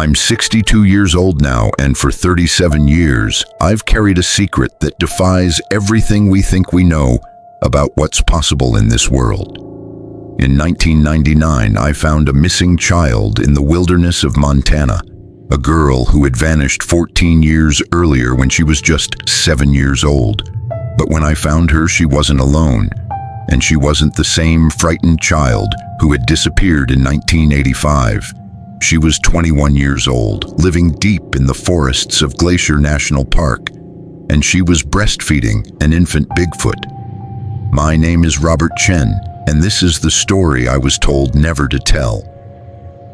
I'm 62 years old now, and for 37 years, I've carried a secret that defies everything we think we know about what's possible in this world. In 1999, I found a missing child in the wilderness of Montana, a girl who had vanished 14 years earlier when she was just 7 years old. But when I found her, she wasn't alone, and she wasn't the same frightened child who had disappeared in 1985. She was 21 years old, living deep in the forests of Glacier National Park, and she was breastfeeding an infant Bigfoot. My name is Robert Chen, and this is the story I was told never to tell.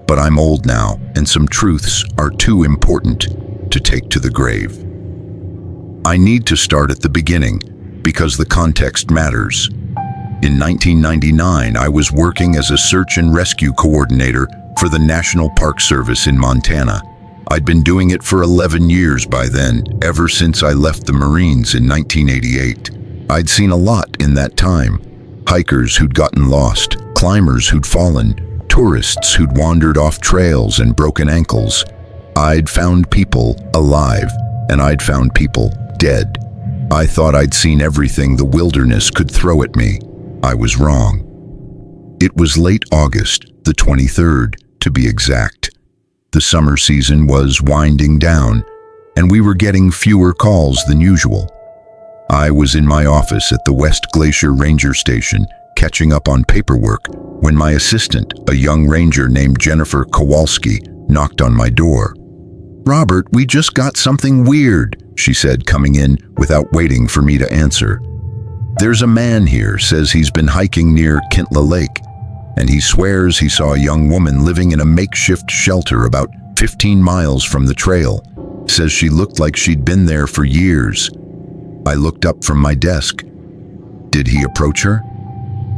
But I'm old now, and some truths are too important to take to the grave. I need to start at the beginning, because the context matters. In 1999, I was working as a search and rescue coordinator for the National Park Service in Montana. I'd been doing it for 11 years by then, ever since I left the Marines in 1988. I'd seen a lot in that time. Hikers who'd gotten lost, climbers who'd fallen, tourists who'd wandered off trails and broken ankles. I'd found people alive, and I'd found people dead. I thought I'd seen everything the wilderness could throw at me. I was wrong. It was late August, the 23rd, to be exact. The summer season was winding down, and we were getting fewer calls than usual. I was in my office at the West Glacier Ranger Station, catching up on paperwork, when my assistant, a young ranger named Jennifer Kowalski, knocked on my door. "Robert, we just got something weird," she said, coming in without waiting for me to answer. "There's a man here, says he's been hiking near Kintla Lake, and he swears he saw a young woman living in a makeshift shelter about 15 miles from the trail. Says she looked like she'd been there for years." I looked up from my desk. "Did he approach her?"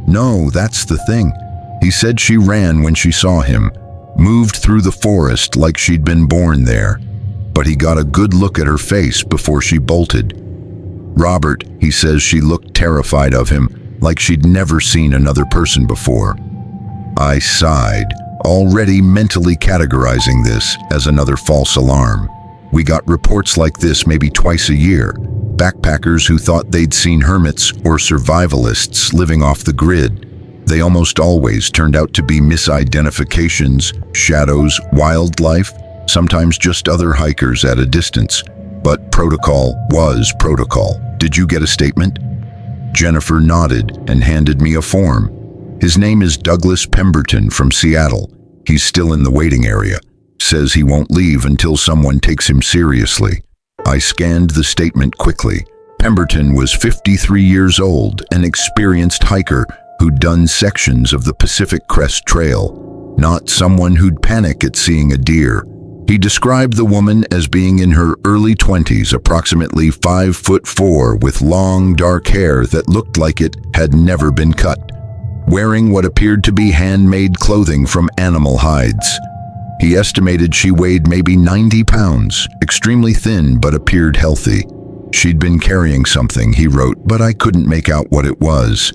"No, that's the thing. He said she ran when she saw him, moved through the forest like she'd been born there, but he got a good look at her face before she bolted. Robert, he says she looked terrified of him, like she'd never seen another person before." I sighed, already mentally categorizing this as another false alarm. We got reports like this maybe twice a year. Backpackers who thought they'd seen hermits or survivalists living off the grid. They almost always turned out to be misidentifications, shadows, wildlife, sometimes just other hikers at a distance. But protocol was protocol. "Did you get a statement?" Jennifer nodded and handed me a form. "His name is Douglas Pemberton from Seattle. He's still in the waiting area. Says he won't leave until someone takes him seriously." I scanned the statement quickly. Pemberton was 53 years old, an experienced hiker who'd done sections of the Pacific Crest Trail, not someone who'd panic at seeing a deer. He described the woman as being in her early 20s, approximately 5'4", with long, dark hair that looked like it had never been cut, wearing what appeared to be handmade clothing from animal hides. He estimated she weighed maybe 90 pounds, extremely thin but appeared healthy. She'd been carrying something, he wrote, but I couldn't make out what it was.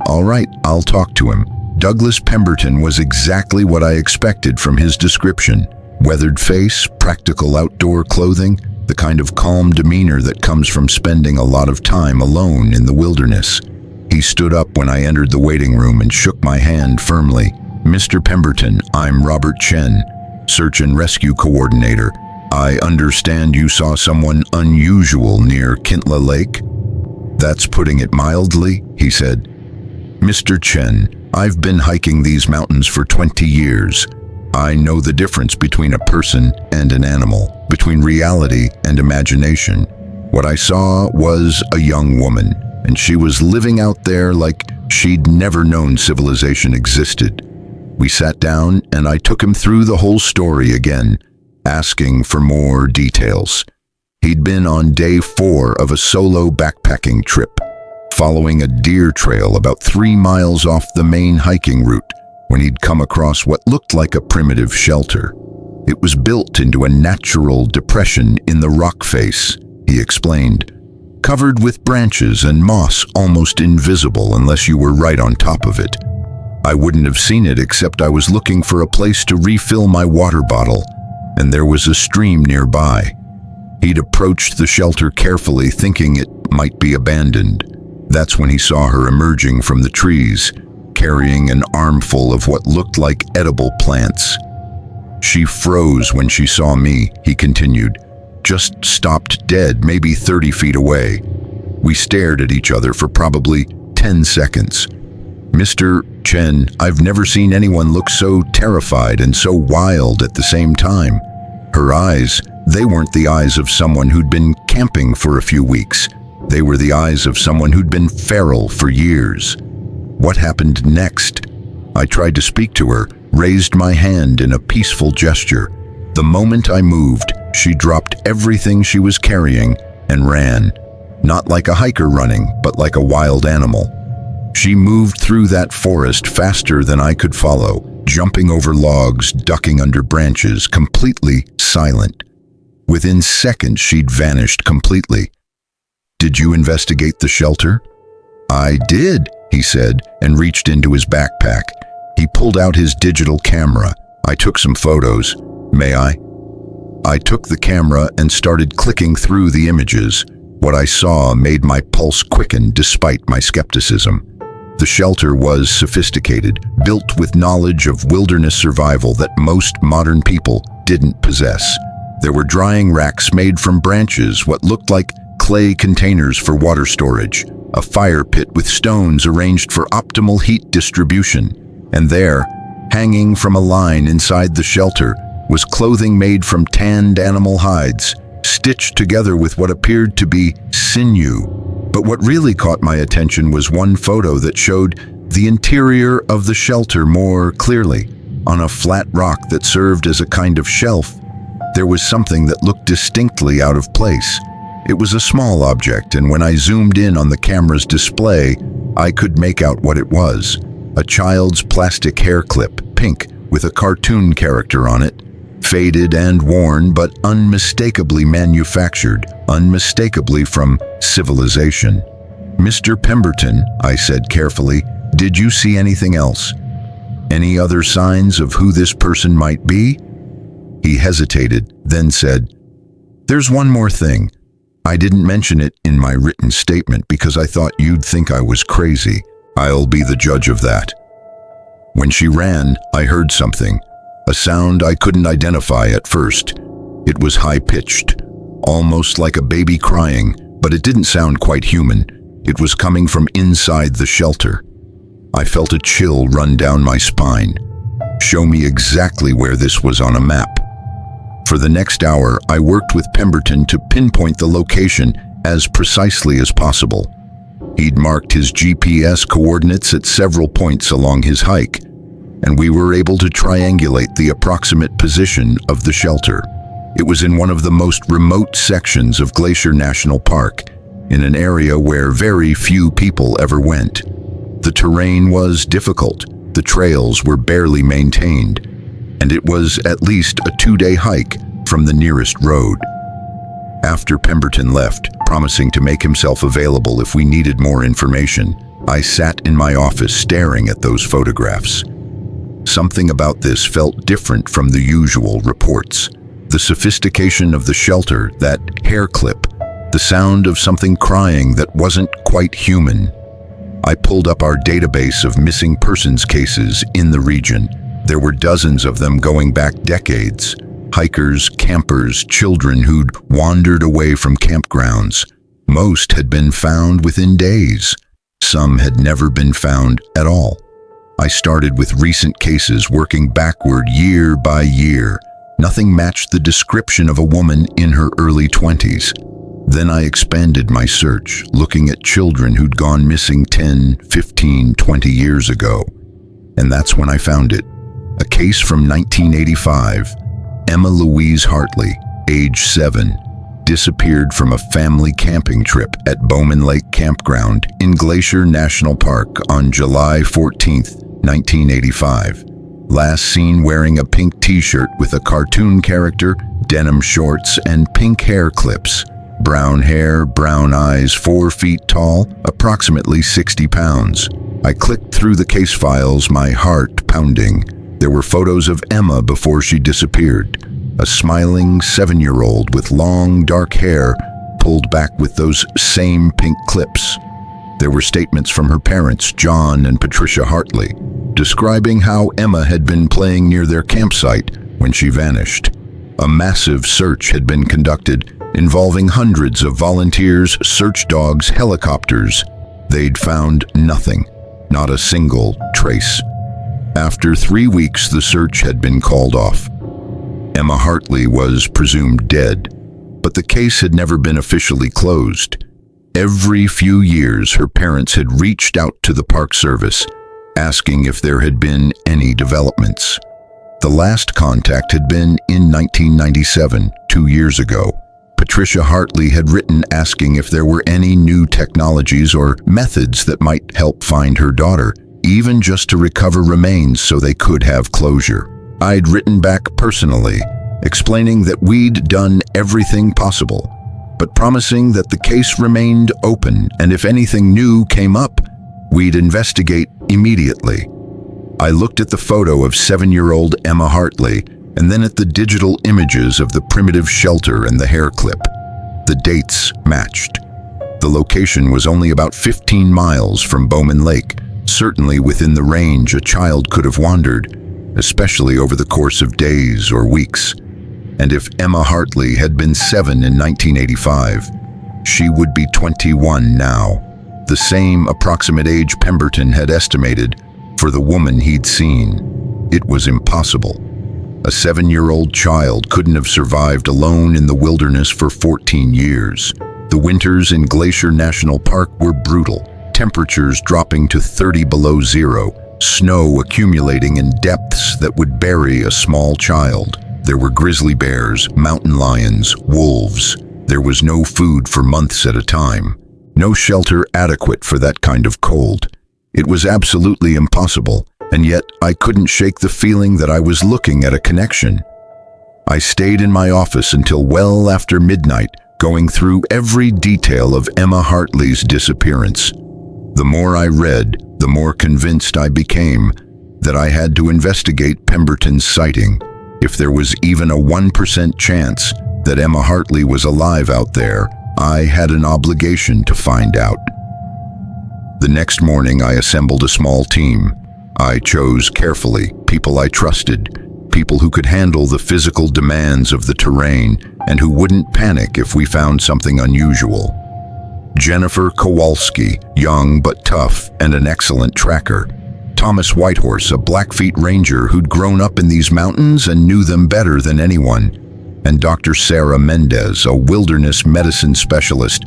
"All right, I'll talk to him." Douglas Pemberton was exactly what I expected from his description. Weathered face, practical outdoor clothing, the kind of calm demeanor that comes from spending a lot of time alone in the wilderness. He stood up when I entered the waiting room and shook my hand firmly. "Mr. Pemberton, I'm Robert Chen, Search and Rescue Coordinator. I understand you saw someone unusual near Kintla Lake?" "That's putting it mildly," he said. "Mr. Chen, I've been hiking these mountains for 20 years. I know the difference between a person and an animal, between reality and imagination. What I saw was a young woman, and she was living out there like she'd never known civilization existed." We sat down and I took him through the whole story again, asking for more details. He'd been on day 4 of a solo backpacking trip, following a deer trail about 3 miles off the main hiking route, when he'd come across what looked like a primitive shelter. It was built into a natural depression in the rock face, he explained, covered with branches and moss almost invisible unless you were right on top of it. I wouldn't have seen it except I was looking for a place to refill my water bottle. and there was a stream nearby. He'd approached the shelter carefully, thinking it might be abandoned. That's when he saw her emerging from the trees, carrying an armful of what looked like edible plants. She froze when she saw me, he continued, just stopped dead, maybe 30 feet away. We stared at each other for probably 10 seconds. Mr. Chen, I've never seen anyone look so terrified and so wild at the same time. Her eyes, they weren't the eyes of someone who'd been camping for a few weeks. They were the eyes of someone who'd been feral for years. What happened next? I tried to speak to her, raised my hand in a peaceful gesture. The moment I moved, she dropped everything she was carrying and ran. Not like a hiker running, but like a wild animal. She moved through that forest faster than I could follow, jumping over logs, ducking under branches, completely silent. Within seconds, she'd vanished completely. Did you investigate the shelter? I did, he said, and reached into his backpack. He pulled out his digital camera. I took some photos. May I? I took the camera and started clicking through the images. What I saw made my pulse quicken despite my skepticism. The shelter was sophisticated, built with knowledge of wilderness survival that most modern people didn't possess. There were drying racks made from branches, what looked like clay containers for water storage, a fire pit with stones arranged for optimal heat distribution, and there, hanging from a line inside the shelter, was clothing made from tanned animal hides, stitched together with what appeared to be sinew. But what really caught my attention was one photo that showed the interior of the shelter more clearly. On a flat rock that served as a kind of shelf, there was something that looked distinctly out of place. It was a small object, and when I zoomed in on the camera's display, I could make out what it was. A child's plastic hair clip, pink, with a cartoon character on it. Faded and worn, but unmistakably manufactured, unmistakably from civilization. Mr. Pemberton, I said carefully, did you see anything else? Any other signs of who this person might be? He hesitated, then said, there's one more thing. I didn't mention it in my written statement because I thought you'd think I was crazy. I'll be the judge of that. When she ran, I heard something. A sound I couldn't identify at first. It was high-pitched, almost like a baby crying, but it didn't sound quite human. It was coming from inside the shelter. I felt a chill run down my spine. Show me exactly where this was on a map. For the next hour, I worked with Pemberton to pinpoint the location as precisely as possible. He'd marked his GPS coordinates at several points along his hike, and we were able to triangulate the approximate position of the shelter. It was in one of the most remote sections of Glacier National Park, in an area where very few people ever went. The terrain was difficult, the trails were barely maintained, and it was at least a 2-day hike from the nearest road. After Pemberton left, promising to make himself available if we needed more information, I sat in my office staring at those photographs. Something about this felt different from the usual reports. The sophistication of the shelter, that hair clip, the sound of something crying that wasn't quite human. I pulled up our database of missing persons cases in the region. There were dozens of them going back decades. Hikers, campers, children who'd wandered away from campgrounds. Most had been found within days. Some had never been found at all. I started with recent cases, working backward year by year. Nothing matched the description of a woman in her early 20s. Then I expanded my search, looking at children who'd gone missing 10, 15, 20 years ago. And that's when I found it. A case from 1985. Emma Louise Hartley, age 7, disappeared from a family camping trip at Bowman Lake Campground in Glacier National Park on July 14, 1985. Last seen wearing a pink t-shirt with a cartoon character, denim shorts, and pink hair clips. Brown hair, brown eyes, 4 feet tall, approximately 60 pounds. I clicked through the case files, my heart pounding. There were photos of Emma before she disappeared. a smiling 7-year-old with long, dark hair pulled back with those same pink clips. There were statements from her parents, John and Patricia Hartley, describing how Emma had been playing near their campsite when she vanished. A massive search had been conducted, involving hundreds of volunteers, search dogs, helicopters. They'd found nothing, not a single trace. After 3 weeks, the search had been called off. Emma Hartley was presumed dead, but the case had never been officially closed. Every few years, her parents had reached out to the Park Service, asking if there had been any developments. The last contact had been in 1997, 2 years ago. Patricia Hartley had written asking if there were any new technologies or methods that might help find her daughter, even just to recover remains so they could have closure. I'd written back personally, explaining that we'd done everything possible, but promising that the case remained open, and if anything new came up, we'd investigate immediately. I looked at the photo of 7-year-old Emma Hartley, and then at the digital images of the primitive shelter and the hair clip. The dates matched. The location was only about 15 miles from Bowman Lake, certainly within the range a child could have wandered, especially over the course of days or weeks. And if Emma Hartley had been 7 in 1985, she would be 21 now, the same approximate age Pemberton had estimated for the woman he'd seen. It was impossible. A 7-year-old child couldn't have survived alone in the wilderness for 14 years. The winters in Glacier National Park were brutal, temperatures dropping to 30 below zero, snow accumulating in depths that would bury a small child. There were grizzly bears, mountain lions, wolves. There was no food for months at a time. No shelter adequate for that kind of cold. It was absolutely impossible, and yet I couldn't shake the feeling that I was looking at a connection. I stayed in my office until well after midnight, going through every detail of Emma Hartley's disappearance. The more I read, the more convinced I became that I had to investigate Pemberton's sighting. If there was even a 1% chance that Emma Hartley was alive out there, I had an obligation to find out. The next morning, I assembled a small team. I chose carefully people I trusted, people who could handle the physical demands of the terrain and who wouldn't panic if we found something unusual. Jennifer Kowalski, young but tough and an excellent tracker. Thomas Whitehorse, a Blackfeet ranger who'd grown up in these mountains and knew them better than anyone. And Dr. Sarah Mendez, a wilderness medicine specialist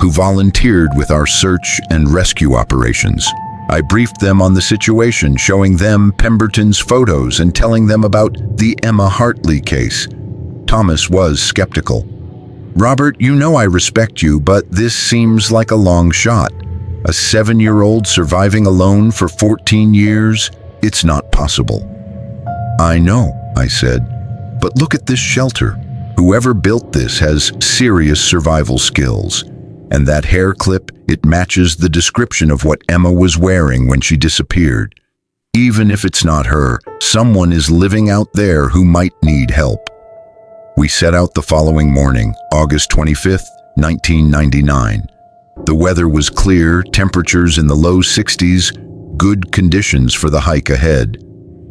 who volunteered with our search and rescue operations. I briefed them on the situation, showing them Pemberton's photos and telling them about the Emma Hartley case. Thomas was skeptical. "Robert, you know I respect you, but this seems like a long shot. A 7-year-old surviving alone for 14 years? It's not possible." "I know," I said, "but look at this shelter. Whoever built this has serious survival skills. And that hair clip, it matches the description of what Emma was wearing when she disappeared. Even if it's not her, someone is living out there who might need help." We set out the following morning, August 25th, 1999. The weather was clear, temperatures in the low 60s, good conditions for the hike ahead.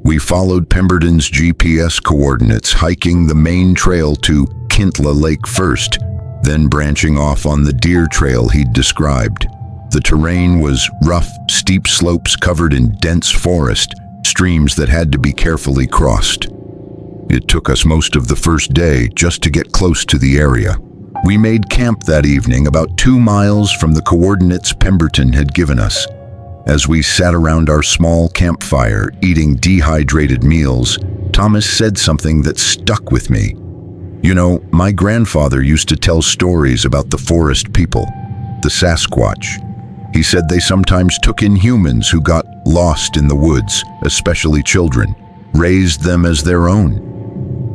We followed Pemberton's GPS coordinates, hiking the main trail to Kintla Lake first, then branching off on the deer trail he'd described. The terrain was rough, steep slopes covered in dense forest, streams that had to be carefully crossed. It took us most of the first day just to get close to the area. We made camp that evening about 2 miles from the coordinates Pemberton had given us. As we sat around our small campfire, eating dehydrated meals, Thomas said something that stuck with me. "You know, my grandfather used to tell stories about the forest people, the Sasquatch. He said they sometimes took in humans who got lost in the woods, especially children, raised them as their own.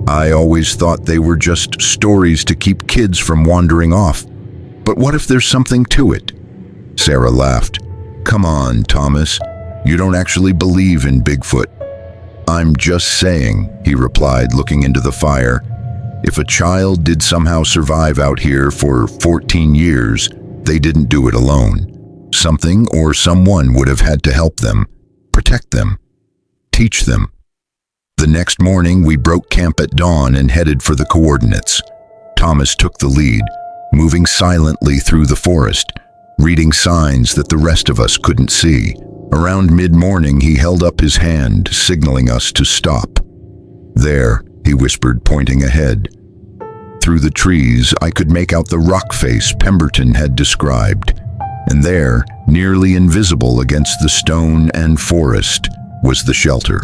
I always thought they were just stories to keep kids from wandering off. But what if there's something to it?" Sarah laughed. "Come on, Thomas. You don't actually believe in Bigfoot." "I'm just saying," he replied, looking into the fire, If a child did somehow survive out here for 14 years, they didn't do it alone. Something or someone would have had to help them, protect them, teach them. The next morning, we broke camp at dawn and headed for the coordinates. Thomas took the lead, moving silently through the forest, reading signs that the rest of us couldn't see. Around mid-morning, he held up his hand, signaling us to stop. "There," he whispered, pointing ahead. Through the trees, I could make out the rock face Pemberton had described, and there, nearly invisible against the stone and forest, was the shelter.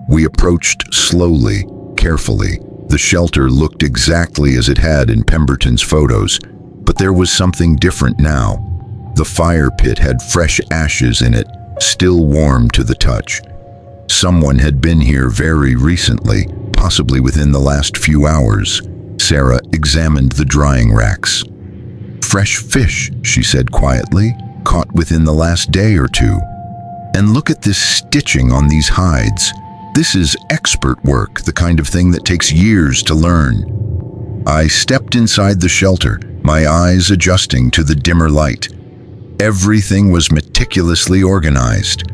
We approached slowly, carefully. The shelter looked exactly as it had in Pemberton's photos, but there was something different now. The fire pit had fresh ashes in it, still warm to the touch. Someone had been here very recently, possibly within the last few hours. Sarah examined the drying racks. "Fresh fish," she said quietly, "caught within the last day or two. And look at this stitching on these hides. This is expert work, the kind of thing that takes years to learn." I stepped inside the shelter, my eyes adjusting to the dimmer light. Everything was meticulously organized.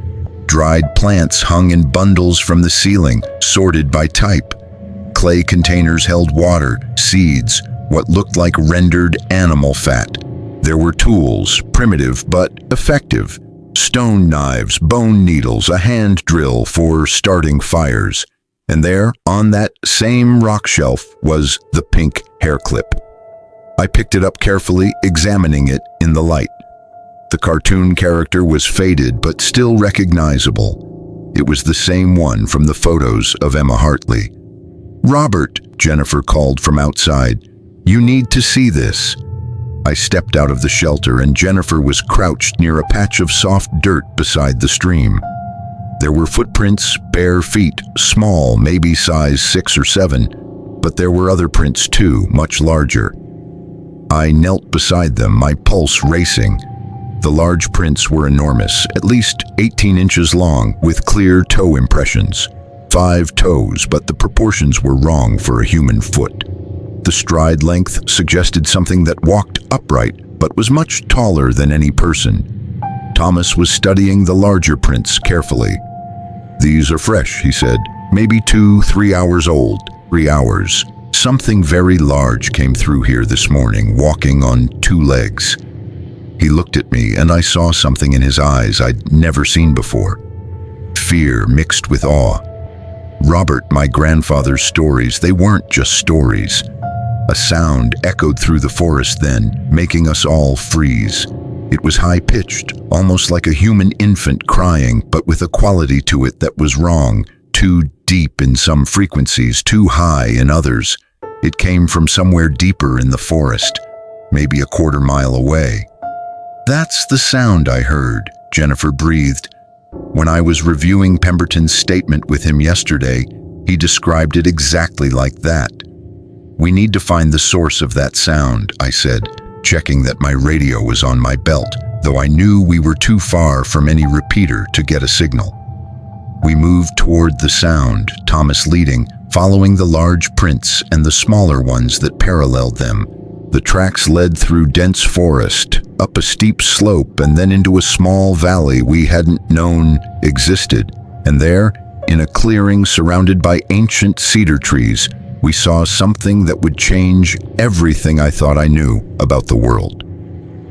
Dried plants hung in bundles from the ceiling, sorted by type. Clay containers held water, seeds, what looked like rendered animal fat. There were tools, primitive but effective. Stone knives, bone needles, a hand drill for starting fires. And there, on that same rock shelf, was the pink hair clip. I picked it up carefully, examining it in the light. The cartoon character was faded but still recognizable. It was the same one from the photos of Emma Hartley. "Robert," Jennifer called from outside, "you need to see this." I stepped out of the shelter and Jennifer was crouched near a patch of soft dirt beside the stream. There were footprints, bare feet, small, maybe size 6 or 7, but there were other prints too, much larger. I knelt beside them, my pulse racing. The large prints were enormous, at least 18 inches long, with clear toe impressions. 5 toes, but the proportions were wrong for a human foot. The stride length suggested something that walked upright, but was much taller than any person. Thomas was studying the larger prints carefully. "These are fresh," he said. "Maybe 2-3 hours old." 3 hours. Something very large came through here this morning, walking on 2 legs. He looked at me, and I saw something in his eyes I'd never seen before. Fear mixed with awe. Robert, my grandfather's stories, they weren't just stories. A sound echoed through the forest then, making us all freeze. It was high-pitched, almost like a human infant crying, but with a quality to it that was wrong, too deep in some frequencies, too high in others. It came from somewhere deeper in the forest, maybe a quarter mile away. "That's the sound I heard," Jennifer breathed. "When I was reviewing Pemberton's statement with him yesterday, he described it exactly like that." "We need to find the source of that sound," I said, checking that my radio was on my belt, though I knew we were too far from any repeater to get a signal. We moved toward the sound, Thomas leading, following the large prints and the smaller ones that paralleled them. The tracks led through dense forest, up a steep slope, and then into a small valley we hadn't known existed. And there, in a clearing surrounded by ancient cedar trees, we saw something that would change everything I thought I knew about the world.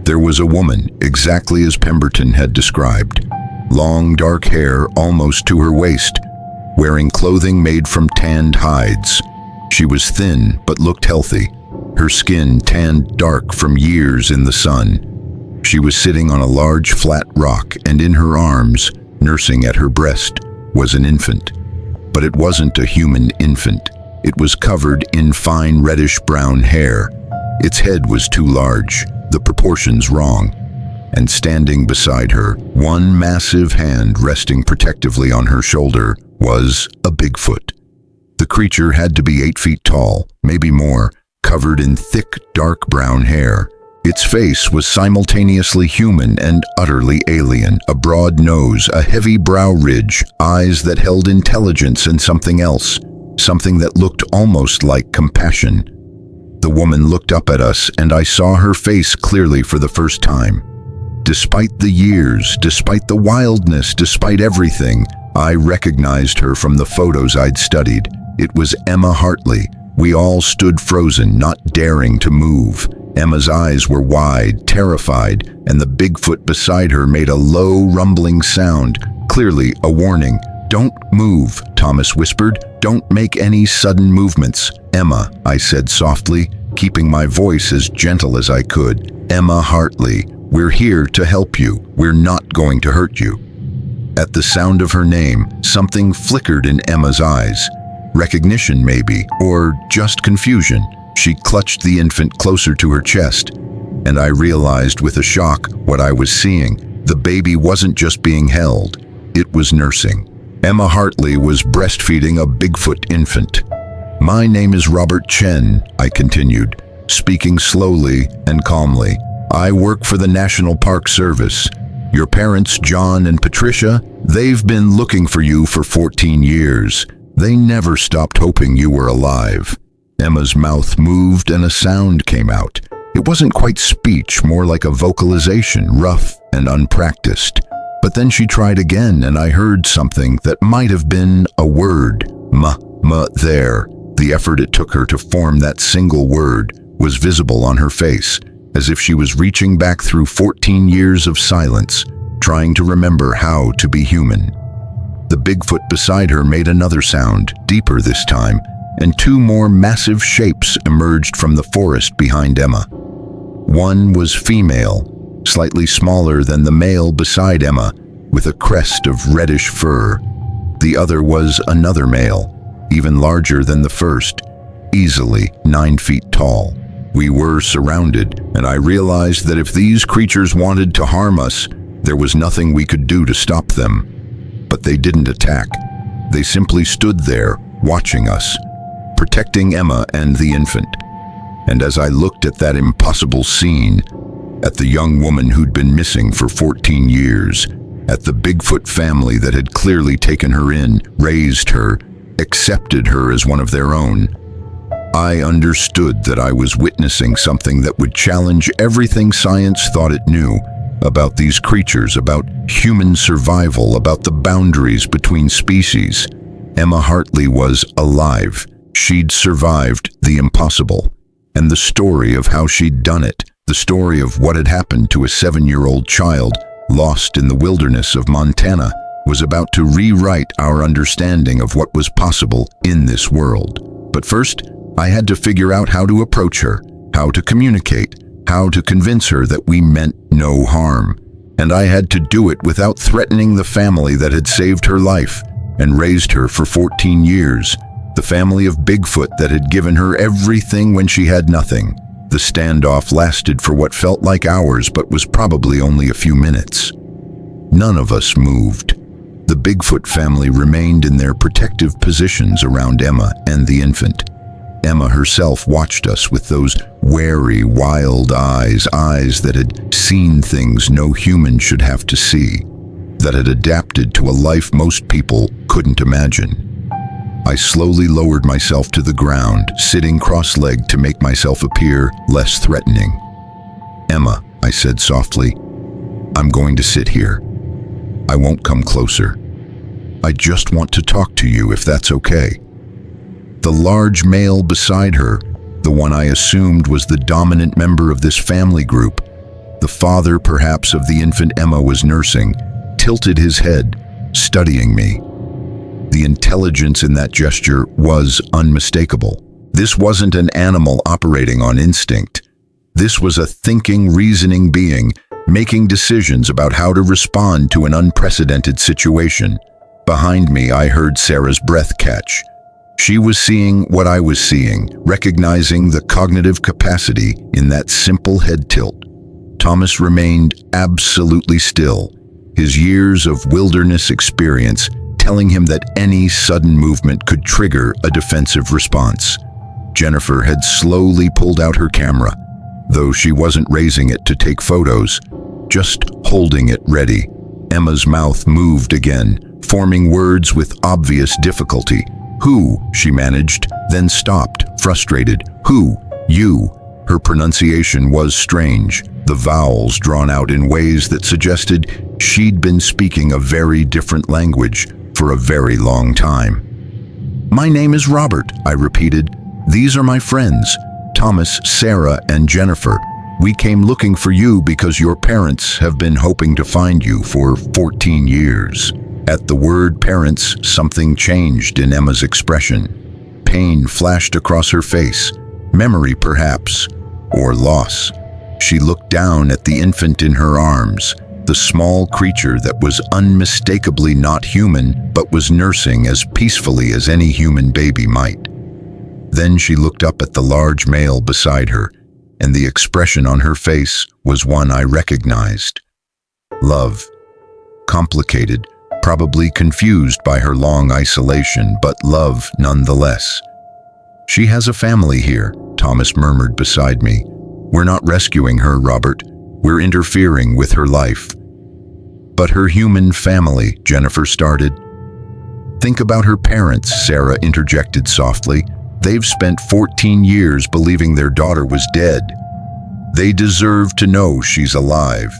There was a woman, exactly as Pemberton had described. Long dark hair almost to her waist, wearing clothing made from tanned hides. She was thin but looked healthy, her skin tanned dark from years in the sun. She was sitting on a large flat rock, and in her arms, nursing at her breast, was an infant. But it wasn't a human infant. It was covered in fine reddish-brown hair. Its head was too large, the proportions wrong. And standing beside her, one massive hand resting protectively on her shoulder, was a Bigfoot. The creature had to be 8 feet tall, maybe more, covered in thick, dark brown hair. Its face was simultaneously human and utterly alien. A broad nose, a heavy brow ridge, eyes that held intelligence and something else. something that looked almost like compassion. The woman looked up at us, and I saw her face clearly for the first time. Despite the years, despite the wildness, despite everything, I recognized her from the photos I'd studied. It was Emma Hartley. We all stood frozen, not daring to move. Emma's eyes were wide, terrified, and the Bigfoot beside her made a low, rumbling sound, clearly a warning. "Don't move," Thomas whispered. "Don't make any sudden movements." "Emma," I said softly, keeping my voice as gentle as I could. "Emma Hartley, we're here to help you. We're not going to hurt you." At the sound of her name, something flickered in Emma's eyes. Recognition, maybe, or just confusion. She clutched the infant closer to her chest, and I realized with a shock what I was seeing. The baby wasn't just being held, it was nursing. Emma Hartley was breastfeeding a Bigfoot infant. "My name is Robert Chen," I continued, speaking slowly and calmly. "I work for the National Park Service. Your parents, John and Patricia, they've been looking for you for 14 years. They never stopped hoping you were alive." Emma's mouth moved and a sound came out. It wasn't quite speech, more like a vocalization, rough and unpracticed. But then she tried again, and I heard something that might have been a word. There. The effort it took her to form that single word was visible on her face, as if she was reaching back through 14 years of silence, trying to remember how to be human. The Bigfoot beside her made another sound, deeper this time, and two more massive shapes emerged from the forest behind Emma. One was female, slightly smaller than the male beside Emma, with a crest of reddish fur. The other was another male, even larger than the first, easily 9 feet tall. We were surrounded, and I realized that if these creatures wanted to harm us, there was nothing we could do to stop them. But they didn't attack. They simply stood there, watching us, protecting Emma and the infant. And as I looked at that impossible scene, at the young woman who'd been missing for 14 years, at the Bigfoot family that had clearly taken her in, raised her, accepted her as one of their own, I understood that I was witnessing something that would challenge everything science thought it knew about these creatures, about human survival, about the boundaries between species. Emma Hartley was alive. She'd survived the impossible. And the story of how she'd done it, the story of what had happened to a 7-year-old child lost in the wilderness of Montana, was about to rewrite our understanding of what was possible in this world. But first, I had to figure out how to approach her, how to communicate, how to convince her that we meant no harm. And I had to do it without threatening the family that had saved her life and raised her for 14 years, the family of Bigfoot that had given her everything when she had nothing. The standoff lasted for what felt like hours, but was probably only a few minutes. None of us moved. The Bigfoot family remained in their protective positions around Emma and the infant. Emma herself watched us with those wary, wild eyes that had seen things no human should have to see, that had adapted to a life most people couldn't imagine. I slowly lowered myself to the ground, sitting cross-legged to make myself appear less threatening. "Emma," I said softly, "I'm going to sit here. I won't come closer. I just want to talk to you, if that's okay." The large male beside her, the one I assumed was the dominant member of this family group, the father perhaps of the infant Emma was nursing, tilted his head, studying me. The intelligence in that gesture was unmistakable. This wasn't an animal operating on instinct. This was a thinking, reasoning being, making decisions about how to respond to an unprecedented situation. Behind me, I heard Sarah's breath catch. She was seeing what I was seeing, recognizing the cognitive capacity in that simple head tilt. Thomas remained absolutely still, his years of wilderness experience telling him that any sudden movement could trigger a defensive response. Jennifer had slowly pulled out her camera, though she wasn't raising it to take photos, just holding it ready. Emma's mouth moved again, forming words with obvious difficulty, "Who?" she managed, then stopped, frustrated. "Who? You." Her pronunciation was strange, the vowels drawn out in ways that suggested she'd been speaking a very different language for a very long time. "My name is Robert," I repeated. "These are my friends, Thomas, Sarah, and Jennifer. We came looking for you because your parents have been hoping to find you for 14 years. At the word parents, something changed in Emma's expression. Pain flashed across her face, memory perhaps, or loss. She looked down at the infant in her arms, the small creature that was unmistakably not human but was nursing as peacefully as any human baby might. Then she looked up at the large male beside her, and the expression on her face was one I recognized. Love. Complicated, probably confused by her long isolation, but love nonetheless. "She has a family here," Thomas murmured beside me. "We're not rescuing her, Robert. We're interfering with her life." "But her human family," Jennifer started. "Think about her parents," Sarah interjected softly. "They've spent 14 years believing their daughter was dead. They deserve to know she's alive."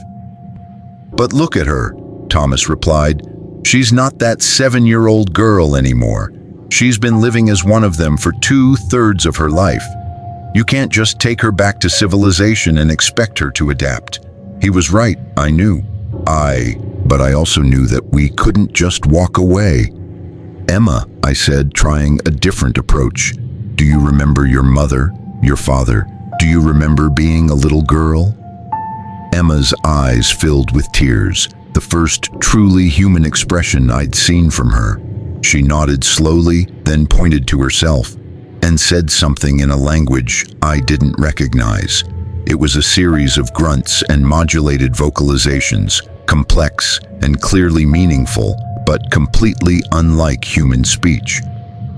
"But look at her," Thomas replied. "She's not that 7-year-old girl anymore. She's been living as one of them for 2/3 of her life. You can't just take her back to civilization and expect her to adapt." He was right, I knew. But I also knew that we couldn't just walk away. "Emma," I said, trying a different approach. "Do you remember your mother, your father? Do you remember being a little girl?" Emma's eyes filled with tears, the first truly human expression I'd seen from her. She nodded slowly, then pointed to herself, and said something in a language I didn't recognize. It was a series of grunts and modulated vocalizations, complex and clearly meaningful, but completely unlike human speech.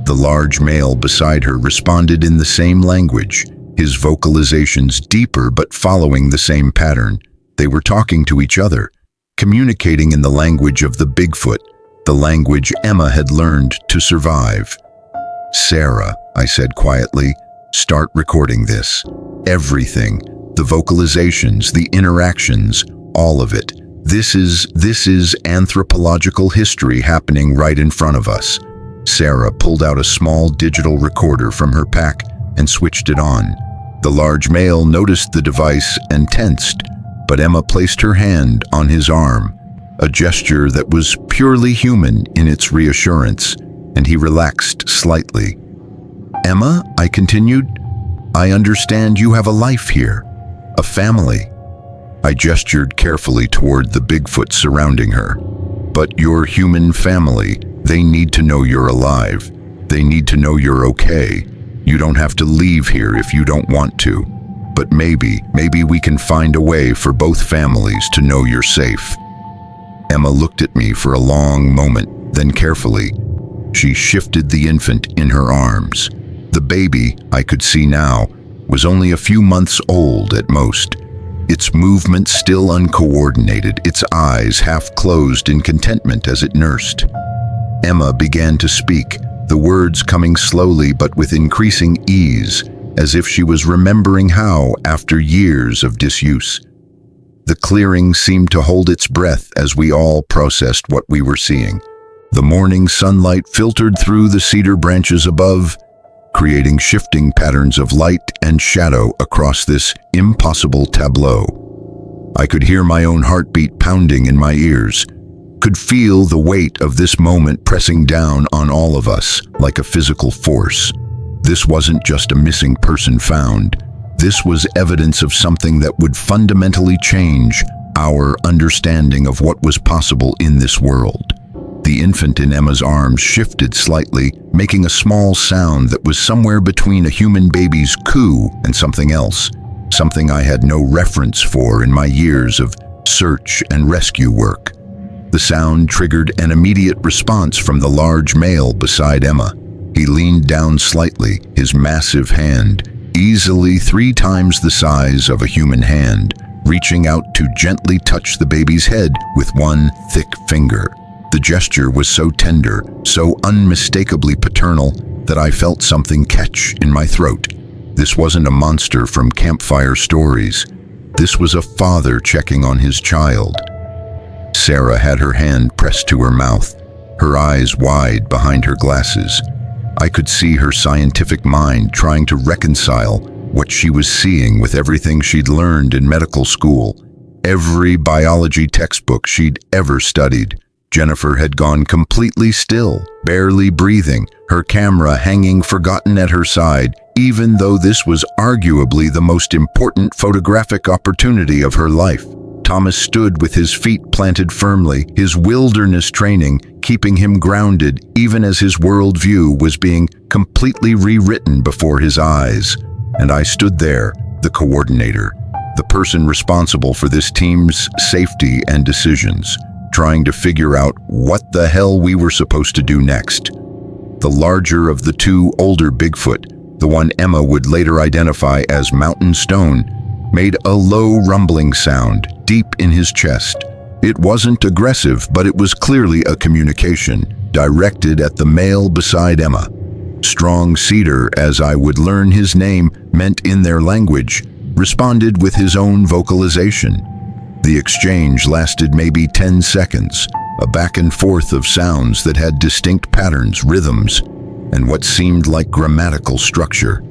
The large male beside her responded in the same language, his vocalizations deeper but following the same pattern. They were talking to each other, communicating in the language of the Bigfoot, the language Emma had learned to survive. "Sarah," I said quietly, "start recording this. Everything, the vocalizations, the interactions, all of it. This is anthropological history happening right in front of us." Sarah pulled out a small digital recorder from her pack and switched it on. The large male noticed the device and tensed, but Emma placed her hand on his arm, a gesture that was purely human in its reassurance, and he relaxed slightly. "Emma," I continued, "I understand you have a life here, a family." I gestured carefully toward the Bigfoot surrounding her. "But your human family, they need to know you're alive. They need to know you're okay. You don't have to leave here if you don't want to. But maybe we can find a way for both families to know you're safe." Emma looked at me for a long moment, then carefully, she shifted the infant in her arms. The baby, I could see now, was only a few months old at most. Its movements still uncoordinated, its eyes half closed in contentment as it nursed. Emma began to speak, the words coming slowly but with increasing ease, as if she was remembering how after years of disuse. The clearing seemed to hold its breath as we all processed what we were seeing. The morning sunlight filtered through the cedar branches above, creating shifting patterns of light and shadow across this impossible tableau. I could hear my own heartbeat pounding in my ears, could feel the weight of this moment pressing down on all of us like a physical force. This wasn't just a missing person found. This was evidence of something that would fundamentally change our understanding of what was possible in this world. The infant in Emma's arms shifted slightly, making a small sound that was somewhere between a human baby's coo and something else, something I had no reference for in my years of search and rescue work. The sound triggered an immediate response from the large male beside Emma. He leaned down slightly, his massive hand, easily 3 times the size of a human hand, reaching out to gently touch the baby's head with one thick finger. The gesture was so tender, so unmistakably paternal, that I felt something catch in my throat. This wasn't a monster from campfire stories. This was a father checking on his child. Sarah had her hand pressed to her mouth, her eyes wide behind her glasses. I could see her scientific mind trying to reconcile what she was seeing with everything she'd learned in medical school, every biology textbook she'd ever studied. Jennifer had gone completely still, barely breathing, her camera hanging forgotten at her side, even though this was arguably the most important photographic opportunity of her life. Thomas stood with his feet planted firmly, his wilderness training keeping him grounded even as his worldview was being completely rewritten before his eyes. And I stood there, the coordinator, the person responsible for this team's safety and decisions, trying to figure out what the hell we were supposed to do next. The larger of the two older Bigfoot, the one Emma would later identify as Mountain Stone, made a low rumbling sound deep in his chest. It wasn't aggressive, but it was clearly a communication, directed at the male beside Emma. Strong Cedar, as I would learn his name meant in their language, responded with his own vocalization. The exchange lasted maybe 10 seconds, a back and forth of sounds that had distinct patterns, rhythms, and what seemed like grammatical structure.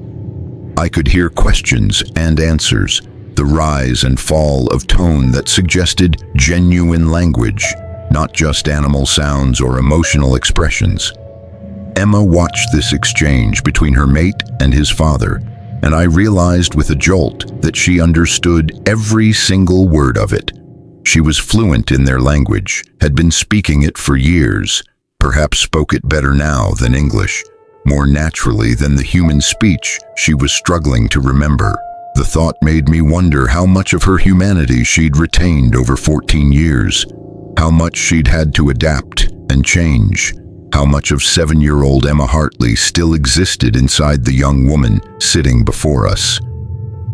I could hear questions and answers, the rise and fall of tone that suggested genuine language, not just animal sounds or emotional expressions. Emma watched this exchange between her mate and his father, and I realized with a jolt that she understood every single word of it. She was fluent in their language, had been speaking it for years, perhaps spoke it better now than English, more naturally than the human speech she was struggling to remember. The thought made me wonder how much of her humanity she'd retained over 14 years, how much she'd had to adapt and change, how much of 7-year-old Emma Hartley still existed inside the young woman sitting before us.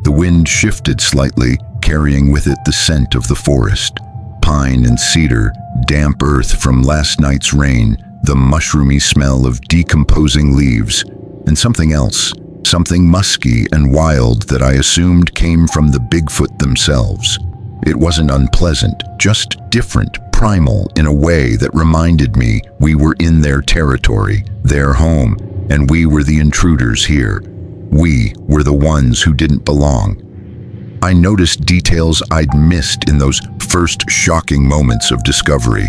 The wind shifted slightly, carrying with it the scent of the forest, pine and cedar, damp earth from last night's rain, the mushroomy smell of decomposing leaves, and something else, something musky and wild that I assumed came from the Bigfoot themselves. It wasn't unpleasant, just different, primal in a way that reminded me we were in their territory, their home, and we were the intruders here. We were the ones who didn't belong. I noticed details I'd missed in those first shocking moments of discovery.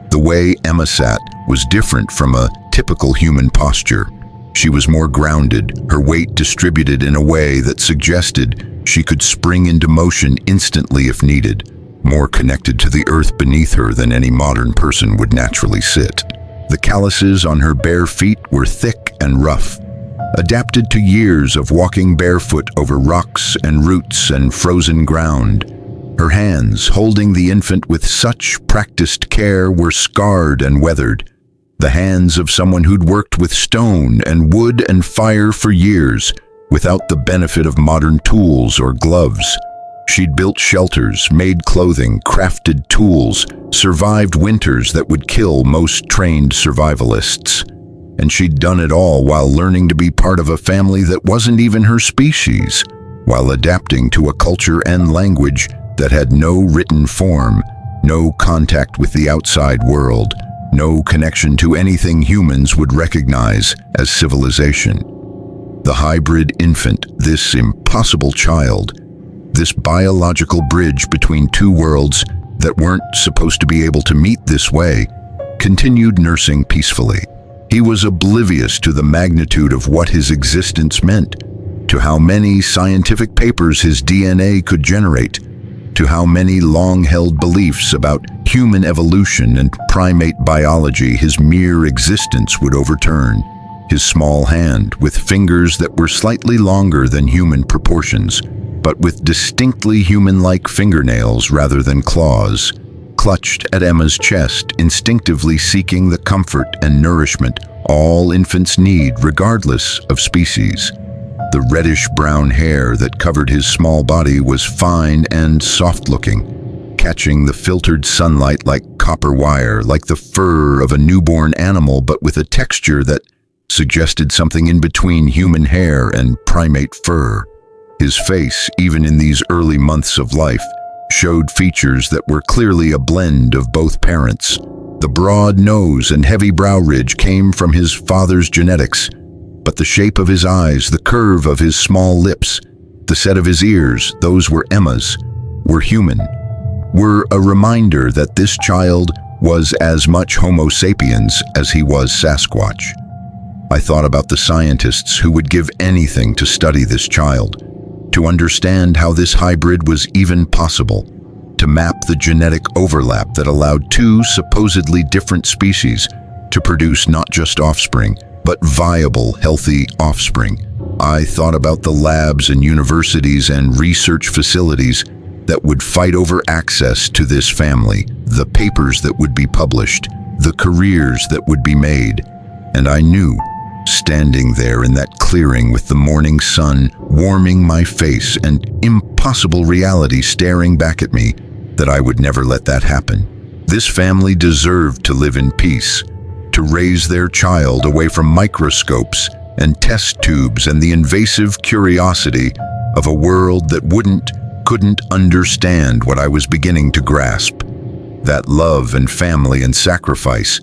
The way Emma sat was different from a typical human posture. She was more grounded, her weight distributed in a way that suggested she could spring into motion instantly if needed, more connected to the earth beneath her than any modern person would naturally sit. The calluses on her bare feet were thick and rough, adapted to years of walking barefoot over rocks and roots and frozen ground. Her hands, holding the infant with such practiced care, were scarred and weathered. The hands of someone who'd worked with stone and wood and fire for years, without the benefit of modern tools or gloves. She'd built shelters, made clothing, crafted tools, survived winters that would kill most trained survivalists. And she'd done it all while learning to be part of a family that wasn't even her species, while adapting to a culture and language that had no written form, no contact with the outside world, no connection to anything humans would recognize as civilization. The hybrid infant, this impossible child, this biological bridge between two worlds that weren't supposed to be able to meet this way, continued nursing peacefully. He was oblivious to the magnitude of what his existence meant, to how many scientific papers his DNA could generate, to how many long-held beliefs about human evolution and primate biology his mere existence would overturn. His small hand, with fingers that were slightly longer than human proportions, but with distinctly human-like fingernails rather than claws, clutched at Emma's chest, instinctively seeking the comfort and nourishment all infants need regardless of species. The reddish-brown hair that covered his small body was fine and soft-looking, catching the filtered sunlight like copper wire, like the fur of a newborn animal, but with a texture that suggested something in between human hair and primate fur. His face, even in these early months of life, showed features that were clearly a blend of both parents. The broad nose and heavy brow ridge came from his father's genetics, but the shape of his eyes, the curve of his small lips, the set of his ears, those were Emma's, were human, were a reminder that this child was as much Homo sapiens as he was Sasquatch. I thought about the scientists who would give anything to study this child, to understand how this hybrid was even possible, to map the genetic overlap that allowed two supposedly different species to produce not just offspring, but viable, healthy offspring. I thought about the labs and universities and research facilities that would fight over access to this family, the papers that would be published, the careers that would be made. And I knew, standing there in that clearing with the morning sun warming my face and impossible reality staring back at me, that I would never let that happen. This family deserved to live in peace, to raise their child away from microscopes and test tubes and the invasive curiosity of a world that couldn't understand what I was beginning to grasp. That love and family and sacrifice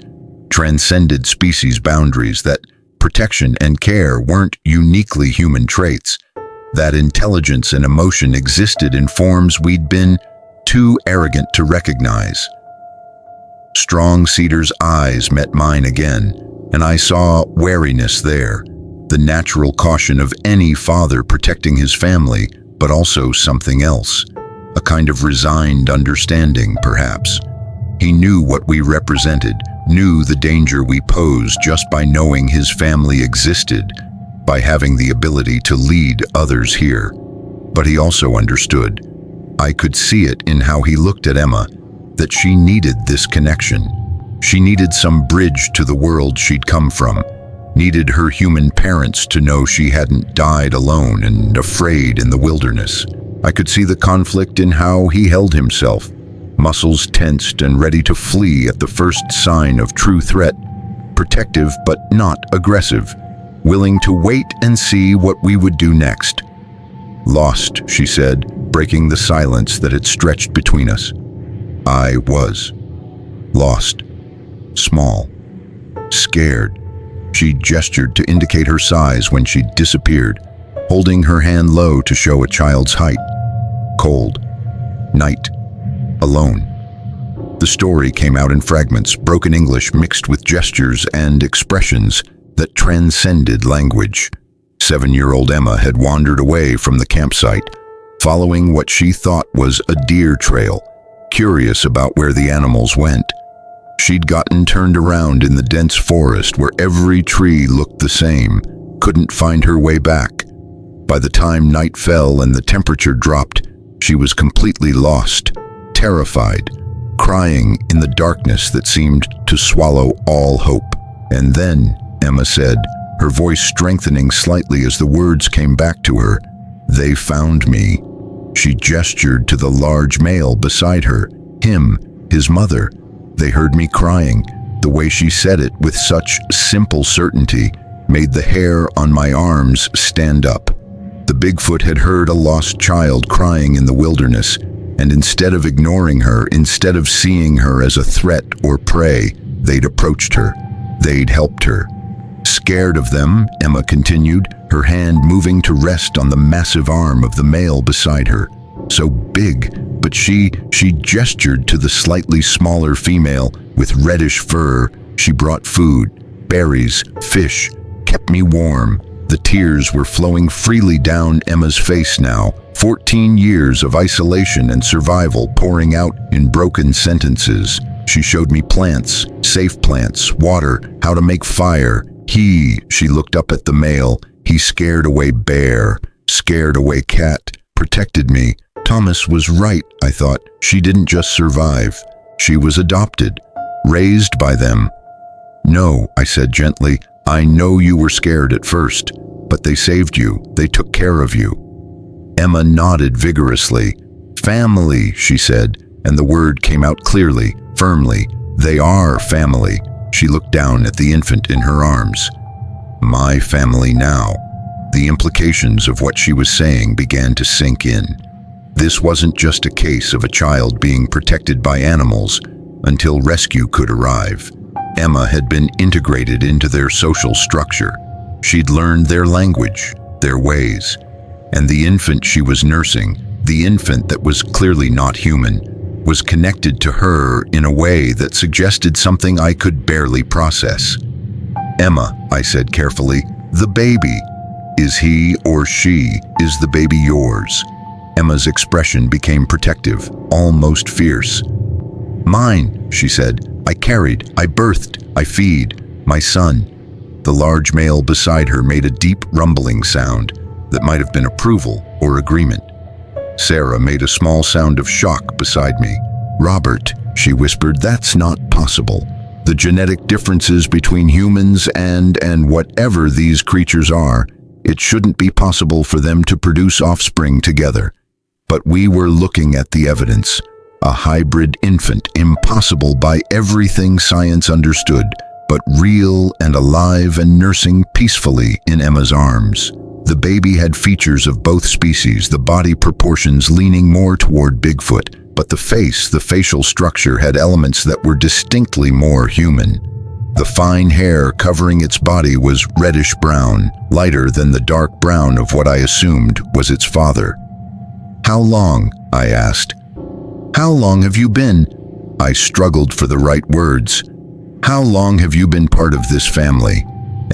transcended species boundaries, that protection and care weren't uniquely human traits, that intelligence and emotion existed in forms we'd been too arrogant to recognize. Strong Cedar's eyes met mine again, and I saw wariness there, the natural caution of any father protecting his family, but also something else, a kind of resigned understanding, perhaps. He knew what we represented, knew the danger we posed just by knowing his family existed, by having the ability to lead others here. But he also understood. I could see it in how he looked at Emma, that she needed this connection. She needed some bridge to the world she'd come from, needed her human parents to know she hadn't died alone and afraid in the wilderness. I could see the conflict in how he held himself, muscles tensed and ready to flee at the first sign of true threat, protective but not aggressive, willing to wait and see what we would do next. Lost, she said, breaking the silence that had stretched between us. I was lost, small, scared. She gestured to indicate her size when she disappeared, holding her hand low to show a child's height. Cold, night, alone. The story came out in fragments, broken English mixed with gestures and expressions that transcended language. 7-year-old Emma had wandered away from the campsite, following what she thought was a deer trail, curious about where the animals went. She'd gotten turned around in the dense forest where every tree looked the same, couldn't find her way back. By the time night fell and the temperature dropped, she was completely lost, terrified, crying in the darkness that seemed to swallow all hope. And then, Emma said, her voice strengthening slightly as the words came back to her, "They found me." She gestured to the large male beside her, him, his mother. They heard me crying. The way she said it with such simple certainty made the hair on my arms stand up. The Bigfoot had heard a lost child crying in the wilderness, and instead of ignoring her, instead of seeing her as a threat or prey, they'd approached her. They'd helped her. Scared of them, Emma continued, her hand moving to rest on the massive arm of the male beside her. So big, but she gestured to the slightly smaller female with reddish fur. She brought food, berries, fish, kept me warm. The tears were flowing freely down Emma's face now, 14 years of isolation and survival pouring out in broken sentences. She showed me plants, safe plants, water, how to make fire. She looked up at the male. He scared away bear, scared away cat, protected me. Thomas was right, I thought. She didn't just survive. She was adopted, raised by them. "No," I said gently, "I know you were scared at first, but they saved you. They took care of you." Emma nodded vigorously. "Family," she said, and the word came out clearly, firmly. They are family. She looked down at the infant in her arms. My family now. The implications of what she was saying began to sink in. This wasn't just a case of a child being protected by animals until rescue could arrive. Emma had been integrated into their social structure. She'd learned their language, their ways. And the infant she was nursing, the infant that was clearly not human, was connected to her in a way that suggested something I could barely process. Emma, I said carefully, the baby. Is he or she, is the baby yours? Emma's expression became protective, almost fierce. Mine, she said. I carried, I birthed, I feed. My son. The large male beside her made a deep rumbling sound that might have been approval or agreement. Sarah made a small sound of shock beside me. Robert, she whispered, that's not possible. The genetic differences between humans and whatever these creatures are, it shouldn't be possible for them to produce offspring together. But we were looking at the evidence. A hybrid infant, impossible by everything science understood, but real and alive and nursing peacefully in Emma's arms. The baby had features of both species, the body proportions leaning more toward Bigfoot, but the face, the facial structure had elements that were distinctly more human. The fine hair covering its body was reddish-brown, lighter than the dark brown of what I assumed was its father. How long? I asked. How long have you been? I struggled for the right words. How long have you been part of this family?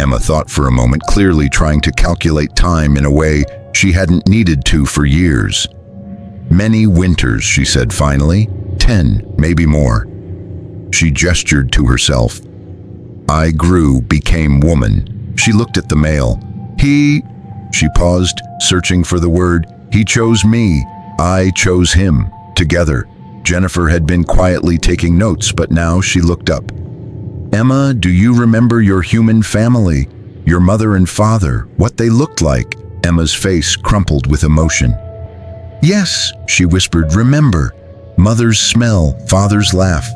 Emma thought for a moment, clearly trying to calculate time in a way she hadn't needed to for years. Many winters, she said finally. 10, maybe more. She gestured to herself. I grew, became woman. She looked at the male. She paused, searching for the word. He chose me. I chose him. Together. Jennifer had been quietly taking notes, but now she looked up. Emma, do you remember your human family? Your mother and father, what they looked like? Emma's face crumpled with emotion. Yes, she whispered, remember. Mother's smell, father's laugh.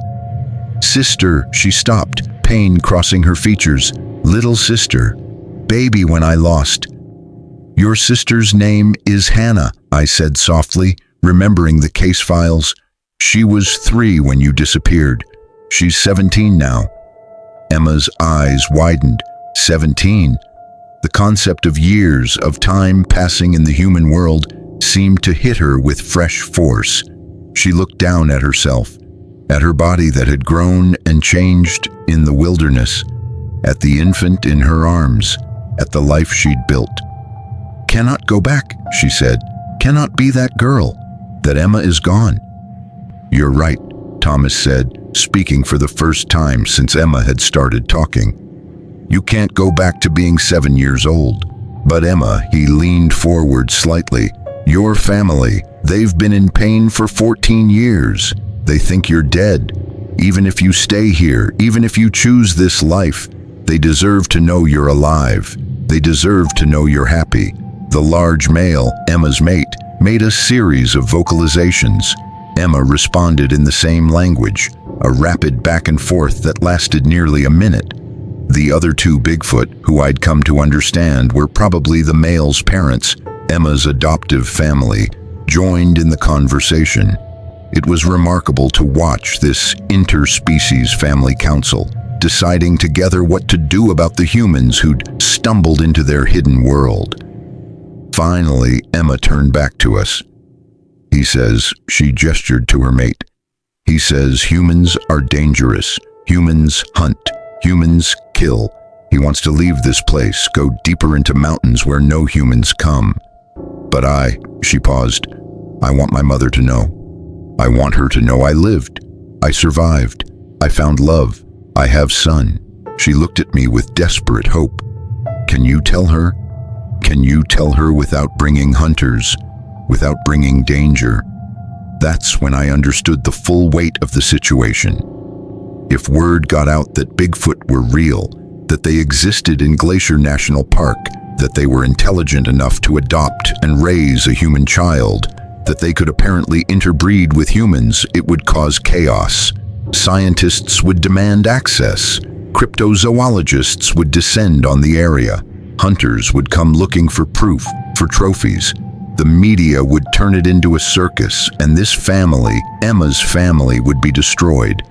Sister, she stopped, pain crossing her features. Little sister. Baby when I lost. Your sister's name is Hannah, I said softly, remembering the case files. She was 3 when you disappeared. She's 17 now. Emma's eyes widened. 17. The concept of years of time passing in the human world seemed to hit her with fresh force. She looked down at herself, at her body that had grown and changed in the wilderness, at the infant in her arms, at the life she'd built. Cannot go back, she said. Cannot be that girl. That Emma is gone. You're right, Thomas said, speaking for the first time since Emma had started talking. You can't go back to being 7 years old. But Emma, he leaned forward slightly. Your family, they've been in pain for 14 years. They think you're dead. Even if you stay here, even if you choose this life, they deserve to know you're alive. They deserve to know you're happy. The large male, Emma's mate, made a series of vocalizations. Emma responded in the same language, a rapid back and forth that lasted nearly a minute. The other 2 Bigfoot, who I'd come to understand were probably the male's parents, Emma's adoptive family, joined in the conversation. It was remarkable to watch this interspecies family council, deciding together what to do about the humans who'd stumbled into their hidden world. Finally, Emma turned back to us. He says, she gestured to her mate. He says humans are dangerous. Humans hunt. Humans kill. He wants to leave this place, go deeper into mountains where no humans come. But she paused, I want my mother to know. I want her to know I lived. I survived. I found love. I have son. She looked at me with desperate hope. Can you tell her? Can you tell her without bringing hunters, without bringing danger? That's when I understood the full weight of the situation. If word got out that Bigfoot were real, that they existed in Glacier National Park, that they were intelligent enough to adopt and raise a human child, that they could apparently interbreed with humans, it would cause chaos. Scientists would demand access. Cryptozoologists would descend on the area. Hunters would come looking for proof, for trophies. The media would turn it into a circus, and this family, Emma's family, would be destroyed.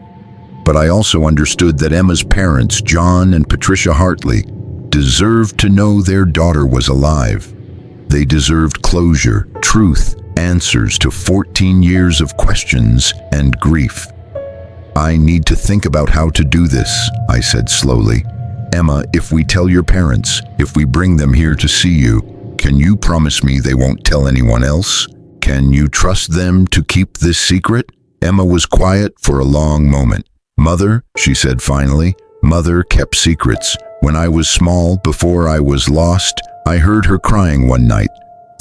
But I also understood that Emma's parents, John and Patricia Hartley, deserved to know their daughter was alive. They deserved closure, truth, answers to 14 years of questions and grief. "I need to think about how to do this," I said slowly. "Emma, if we tell your parents, if we bring them here to see you, can you promise me they won't tell anyone else? Can you trust them to keep this secret?" Emma was quiet for a long moment. "Mother," she said finally, "Mother kept secrets. When I was small, before I was lost, I heard her crying one night.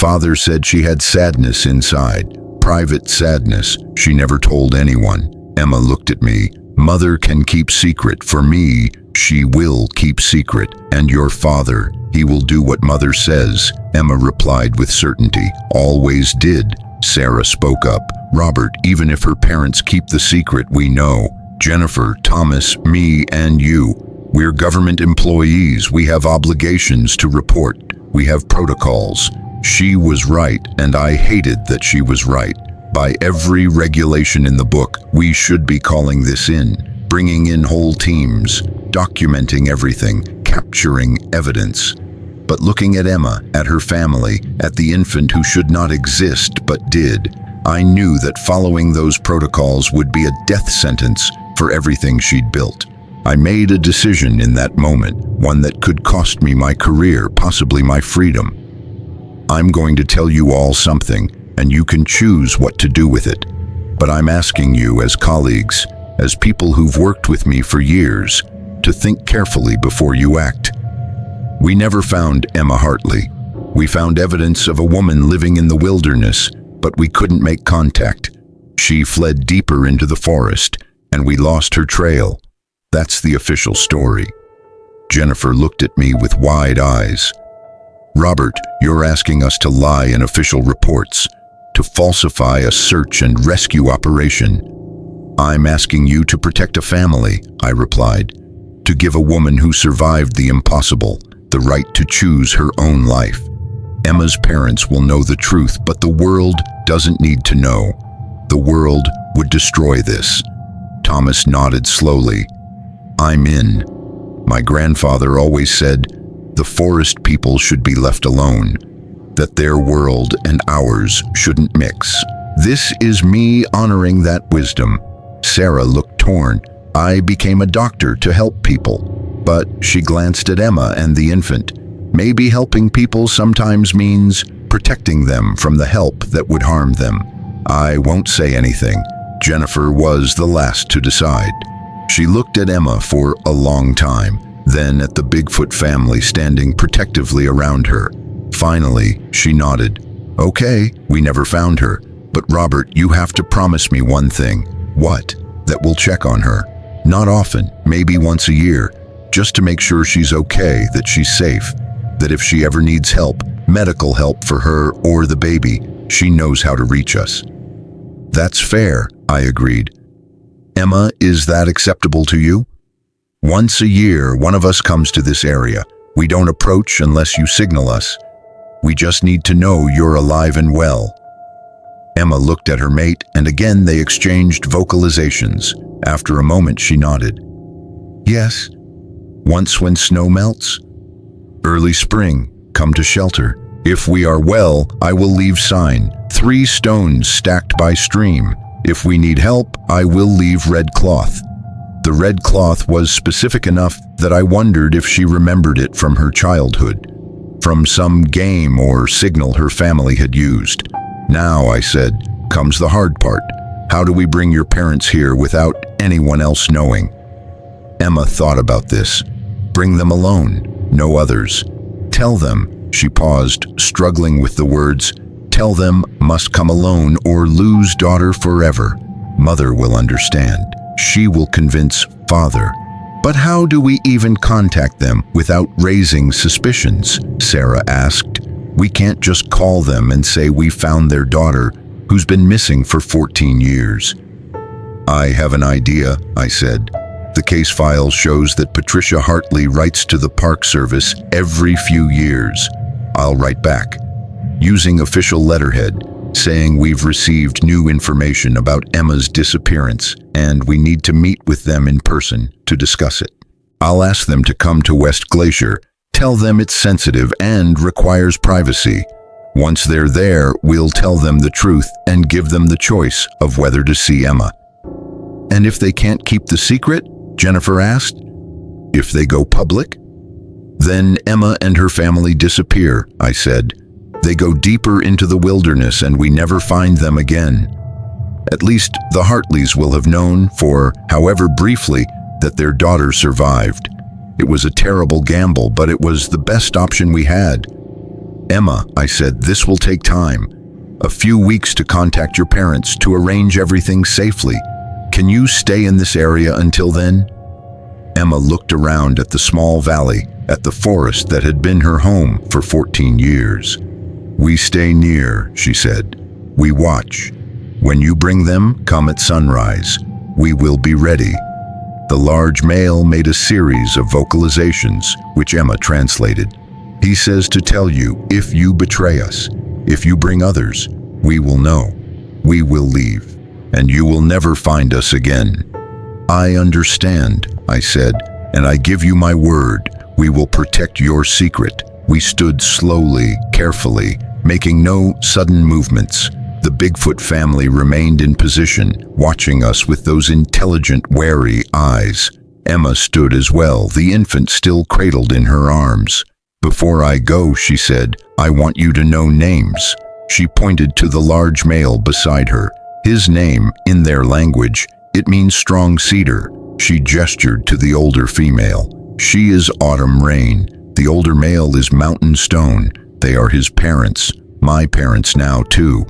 Father said she had sadness inside, private sadness she never told anyone." Emma looked at me. "Mother can keep secret. For me, she will keep secret. And your father, he will do what Mother says." Emma replied with certainty. "Always did." Sarah spoke up. "Robert, even if her parents keep the secret, we know. Jennifer, Thomas, me, and you. We're government employees. We have obligations to report. We have protocols. She was right, and I hated that she was right. By every regulation in the book, we should be calling this in, bringing in whole teams, documenting everything, capturing evidence. But looking at Emma, at her family, at the infant who should not exist but did, I knew that following those protocols would be a death sentence for everything she'd built. I made a decision in that moment, one that could cost me my career, possibly my freedom. I'm going to tell you all something, and you can choose what to do with it. But I'm asking you as colleagues, as people who've worked with me for years, to think carefully before you act. We never found Emma Hartley. We found evidence of a woman living in the wilderness, but we couldn't make contact. She fled deeper into the forest, and we lost her trail. That's the official story. Jennifer looked at me with wide eyes. "Robert, you're asking us to lie in official reports, to falsify a search and rescue operation." "I'm asking you to protect a family," I replied, "to give a woman who survived the impossible the right to choose her own life. Emma's parents will know the truth, but the world doesn't need to know. The world would destroy this." Thomas nodded slowly. "I'm in. My grandfather always said, the forest people should be left alone, that their world and ours shouldn't mix. This is me honoring that wisdom." Sarah looked torn. "I became a doctor to help people." But she glanced at Emma and the infant. "Maybe helping people sometimes means protecting them from the help that would harm them." I won't say anything. Jennifer was the last to decide. She looked at Emma for a long time, then at the Bigfoot family standing protectively around her. Finally, she nodded. "Okay, we never found her. But Robert, you have to promise me one thing." "What?" "That we'll check on her. Not often, maybe once a year, just to make sure she's okay, that she's safe, that if she ever needs help, medical help for her or the baby, she knows how to reach us." "That's fair," I agreed. "Emma, is that acceptable to you? Once a year, one of us comes to this area. We don't approach unless you signal us. We just need to know you're alive and well." Emma looked at her mate, and again they exchanged vocalizations. After a moment, she nodded. "Yes. Once when snow melts. Early spring, come to shelter. If we are well, I will leave sign. 3 stones stacked by stream. If we need help, I will leave red cloth." The red cloth was specific enough that I wondered if she remembered it from her childhood, from some game or signal her family had used. "Now," I said, "comes the hard part. How do we bring your parents here without anyone else knowing?" Emma thought about this. "Bring them alone, no others. Tell them," she paused, struggling with the words, "tell them must come alone or lose daughter forever. Mother will understand. She will convince father." "But how do we even contact them without raising suspicions?" Sarah asked. "We can't just call them and say we found their daughter, who's been missing for 14 years. I have an idea, I said. The case file shows that Patricia Hartley writes to the Park Service every few years. I'll write back, using official letterhead, saying we've received new information about Emma's disappearance and we need to meet with them in person to discuss it. I'll ask them to come to West Glacier, tell them it's sensitive and requires privacy. Once they're there, we'll tell them the truth and give them the choice of whether to see Emma. And if they can't keep the secret, Jennifer asked, if they go public? Then Emma and her family disappear, I said. They go deeper into the wilderness and we never find them again. At least the Hartleys will have known, for however briefly, that their daughter survived. It was a terrible gamble, but it was the best option we had. Emma, I said, this will take time. A few weeks to contact your parents to arrange everything safely. Can you stay in this area until then? Emma looked around at the small valley, at the forest that had been her home for 14 years. We stay near, she said. We watch. When you bring them, come at sunrise. We will be ready. The large male made a series of vocalizations, which Emma translated. He says to tell you, if you betray us, if you bring others, we will know. We will leave, and you will never find us again. I understand, I said, and I give you my word, we will protect your secret. We stood slowly, carefully, making no sudden movements. The Bigfoot family remained in position, watching us with those intelligent, wary eyes. Emma stood as well, the infant still cradled in her arms. Before I go, she said, I want you to know names. She pointed to the large male beside her. His name, in their language, it means strong cedar. She gestured to the older female. She is Autumn Rain. The older male is Mountain Stone. They are his parents, my parents now too.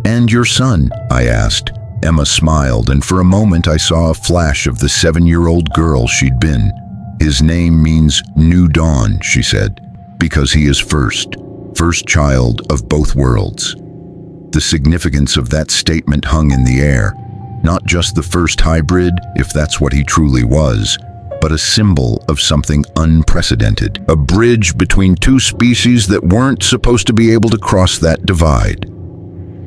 And your son? I asked. Emma smiled, and for a moment I saw a flash of the 7-year-old girl she'd been. His name means New Dawn, she said, because he is first child of both worlds. The significance of that statement hung in the air. Not just the first hybrid, if that's what he truly was, but a symbol of something unprecedented, a bridge between two species that weren't supposed to be able to cross that divide.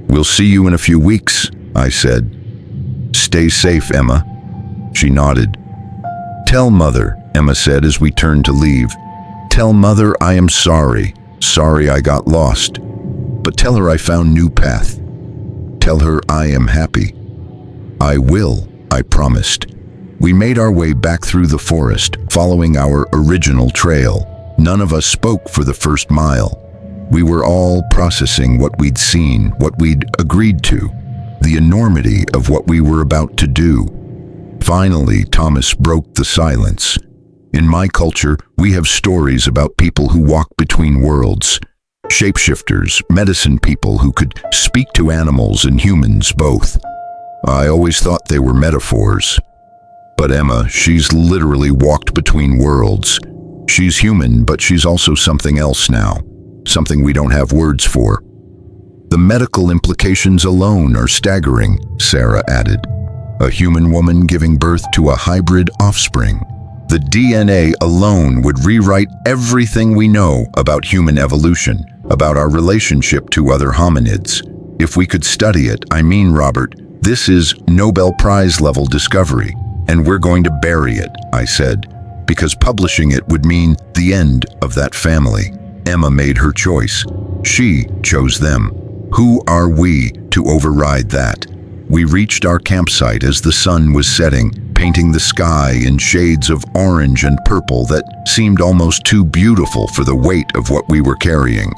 We'll see you in a few weeks, I said. Stay safe, Emma. She nodded. Tell Mother, Emma said as we turned to leave. Tell Mother I am sorry. Sorry I got lost. But tell her I found new path. Tell her I am happy. I will, I promised. We made our way back through the forest, following our original trail. None of us spoke for the first mile. We were all processing what we'd seen, what we'd agreed to, the enormity of what we were about to do. Finally, Thomas broke the silence. In my culture, we have stories about people who walk between worlds. Shapeshifters, medicine people who could speak to animals and humans both. I always thought they were metaphors. But Emma, she's literally walked between worlds. She's human, but she's also something else now. Something we don't have words for. The medical implications alone are staggering, Sarah added. A human woman giving birth to a hybrid offspring. The DNA alone would rewrite everything we know about human evolution, about our relationship to other hominids. If we could study it, I mean, Robert, this is Nobel Prize level discovery, and we're going to bury it, I said, because publishing it would mean the end of that family. Emma made her choice. She chose them. Who are we to override that? We reached our campsite as the sun was setting, painting the sky in shades of orange and purple that seemed almost too beautiful for the weight of what we were carrying.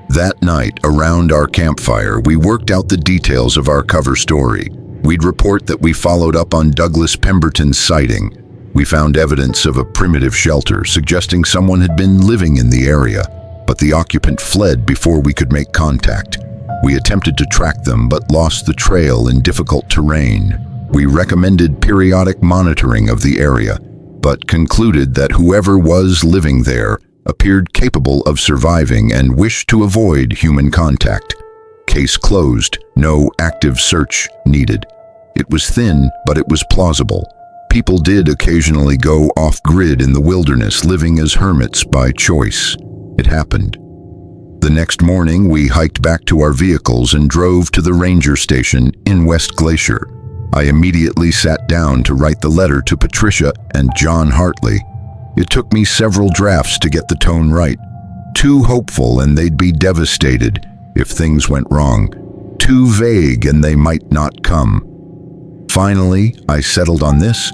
That night, around our campfire, we worked out the details of our cover story. We'd report that we followed up on Douglas Pemberton's sighting. We found evidence of a primitive shelter, suggesting someone had been living in the area, but the occupant fled before we could make contact. We attempted to track them, but lost the trail in difficult terrain. We recommended periodic monitoring of the area, but concluded that whoever was living there appeared capable of surviving and wished to avoid human contact. Case closed, no active search needed. It was thin, but it was plausible. People did occasionally go off-grid in the wilderness, living as hermits by choice. It happened. The next morning, we hiked back to our vehicles and drove to the ranger station in West Glacier. I immediately sat down to write the letter to Patricia and John Hartley. It took me several drafts to get the tone right. Too hopeful and they'd be devastated if things went wrong. Too vague and they might not come. Finally, I settled on this.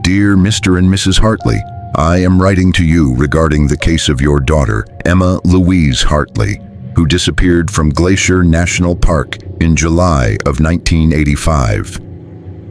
Dear Mr. and Mrs. Hartley, I am writing to you regarding the case of your daughter, Emma Louise Hartley, who disappeared from Glacier National Park in July of 1985.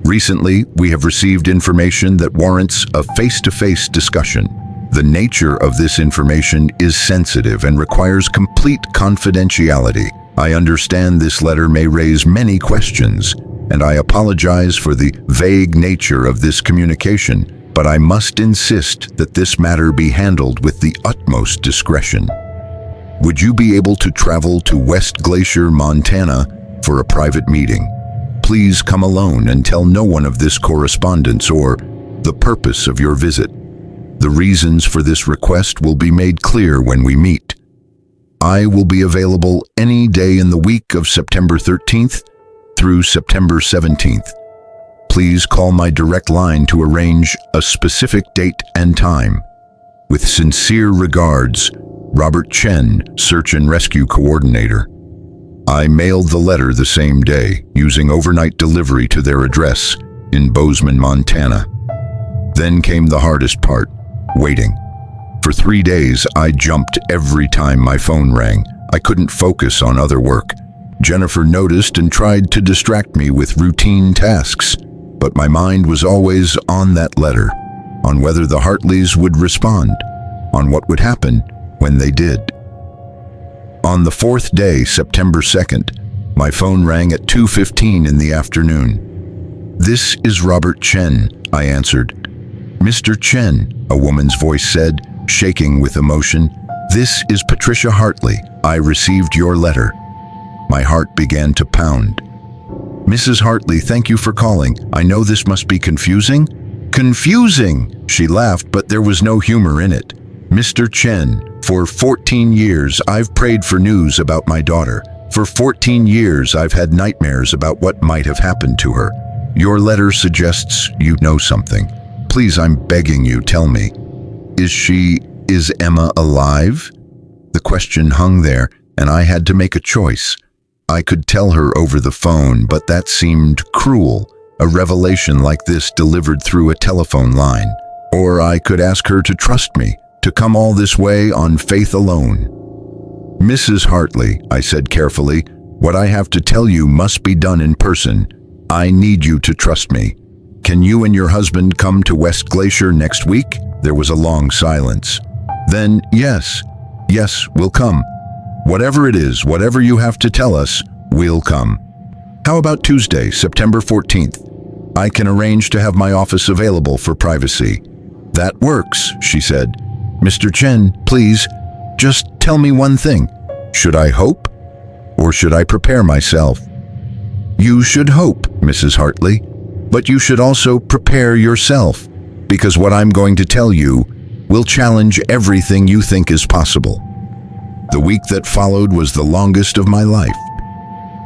Recently, we have received information that warrants a face-to-face discussion. The nature of this information is sensitive and requires complete confidentiality. I understand this letter may raise many questions, and I apologize for the vague nature of this communication, but I must insist that this matter be handled with the utmost discretion. Would you be able to travel to West Glacier, Montana, for a private meeting? Please come alone and tell no one of this correspondence or the purpose of your visit. The reasons for this request will be made clear when we meet. I will be available any day in the week of September 13th through September 17th. Please call my direct line to arrange a specific date and time. With sincere regards, Robert Chen, Search and Rescue Coordinator. I mailed the letter the same day, using overnight delivery to their address in Bozeman, Montana. Then came the hardest part, waiting. For 3 days, I jumped every time my phone rang. I couldn't focus on other work. Jennifer noticed and tried to distract me with routine tasks, but my mind was always on that letter, on whether the Hartleys would respond, on what would happen when they did. On the fourth day, September 2nd, my phone rang at 2:15 in the afternoon. "This is Robert Chen," I answered. "Mr. Chen," a woman's voice said, shaking with emotion, "this is Patricia Hartley. I received your letter." My heart began to pound. "Mrs. Hartley, thank you for calling. I know this must be confusing." "Confusing!" She laughed, but there was no humor in it. "Mr. Chen, for 14 years I've prayed for news about my daughter. For 14 years I've had nightmares about what might have happened to her. Your letter suggests you know something. Please, I'm begging you, tell me. Is Emma alive?" The question hung there, and I had to make a choice. I could tell her over the phone, but that seemed cruel, a revelation like this delivered through a telephone line. Or I could ask her to trust me, to come all this way on faith alone. "Mrs. Hartley," I said carefully, "what I have to tell you must be done in person. I need you to trust me. Can you and your husband come to West Glacier next week?" There was a long silence. Then, yes, we'll come. Whatever it is, whatever you have to tell us, we'll come. How about Tuesday, September 14th? I can arrange to have my office available for privacy. "That works," she said. "Mr. Chen, please, just tell me one thing. Should I hope, or should I prepare myself?" "You should hope, Mrs. Hartley, but you should also prepare yourself, because what I'm going to tell you will challenge everything you think is possible." The week that followed was the longest of my life.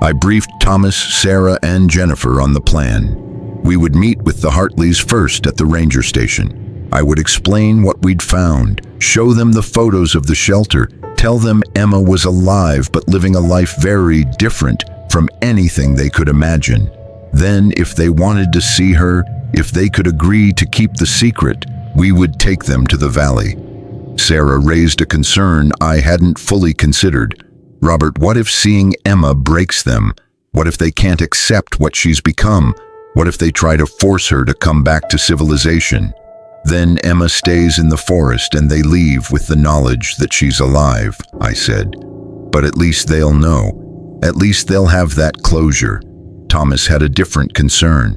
I briefed Thomas, Sarah, and Jennifer on the plan. We would meet with the Hartleys first at the ranger station. I would explain what we'd found, show them the photos of the shelter, tell them Emma was alive but living a life very different from anything they could imagine. Then, if they wanted to see her, if they could agree to keep the secret, we would take them to the valley. Sarah raised a concern I hadn't fully considered. "Robert, what if seeing Emma breaks them? What if they can't accept what she's become? What if they try to force her to come back to civilization? Then Emma stays in the forest and they leave with the knowledge that she's alive," I said. "But at least they'll know. At least they'll have that closure." Thomas had a different concern.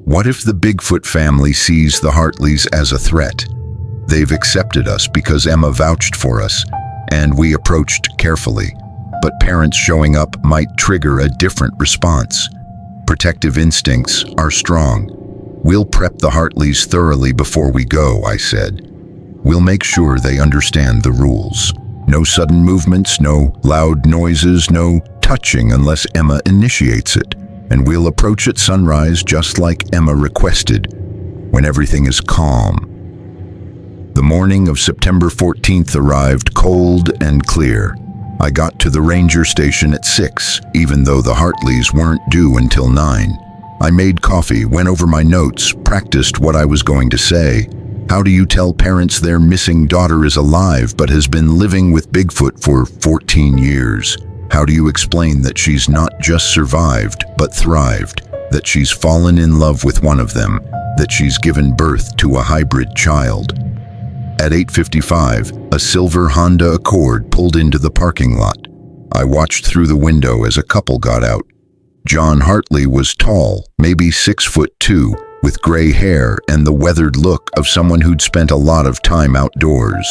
"What if the Bigfoot family sees the Hartleys as a threat? They've accepted us because Emma vouched for us, and we approached carefully. But parents showing up might trigger a different response. Protective instincts are strong. We'll prep the Hartleys thoroughly before we go, I said. We'll make sure they understand the rules. No sudden movements, no loud noises, no touching unless Emma initiates it. And we'll approach at sunrise just like Emma requested, when everything is calm. The morning of September 14th arrived cold and clear. I got to the ranger station at 6, even though the Hartleys weren't due until 9. I made coffee, went over my notes, practiced what I was going to say. How do you tell parents their missing daughter is alive but has been living with Bigfoot for 14 years? How do you explain that she's not just survived but thrived, that she's fallen in love with one of them, that she's given birth to a hybrid child? At 8:55, a silver Honda Accord pulled into the parking lot. I watched through the window as a couple got out. John Hartley was tall, maybe 6'2", with gray hair and the weathered look of someone who'd spent a lot of time outdoors.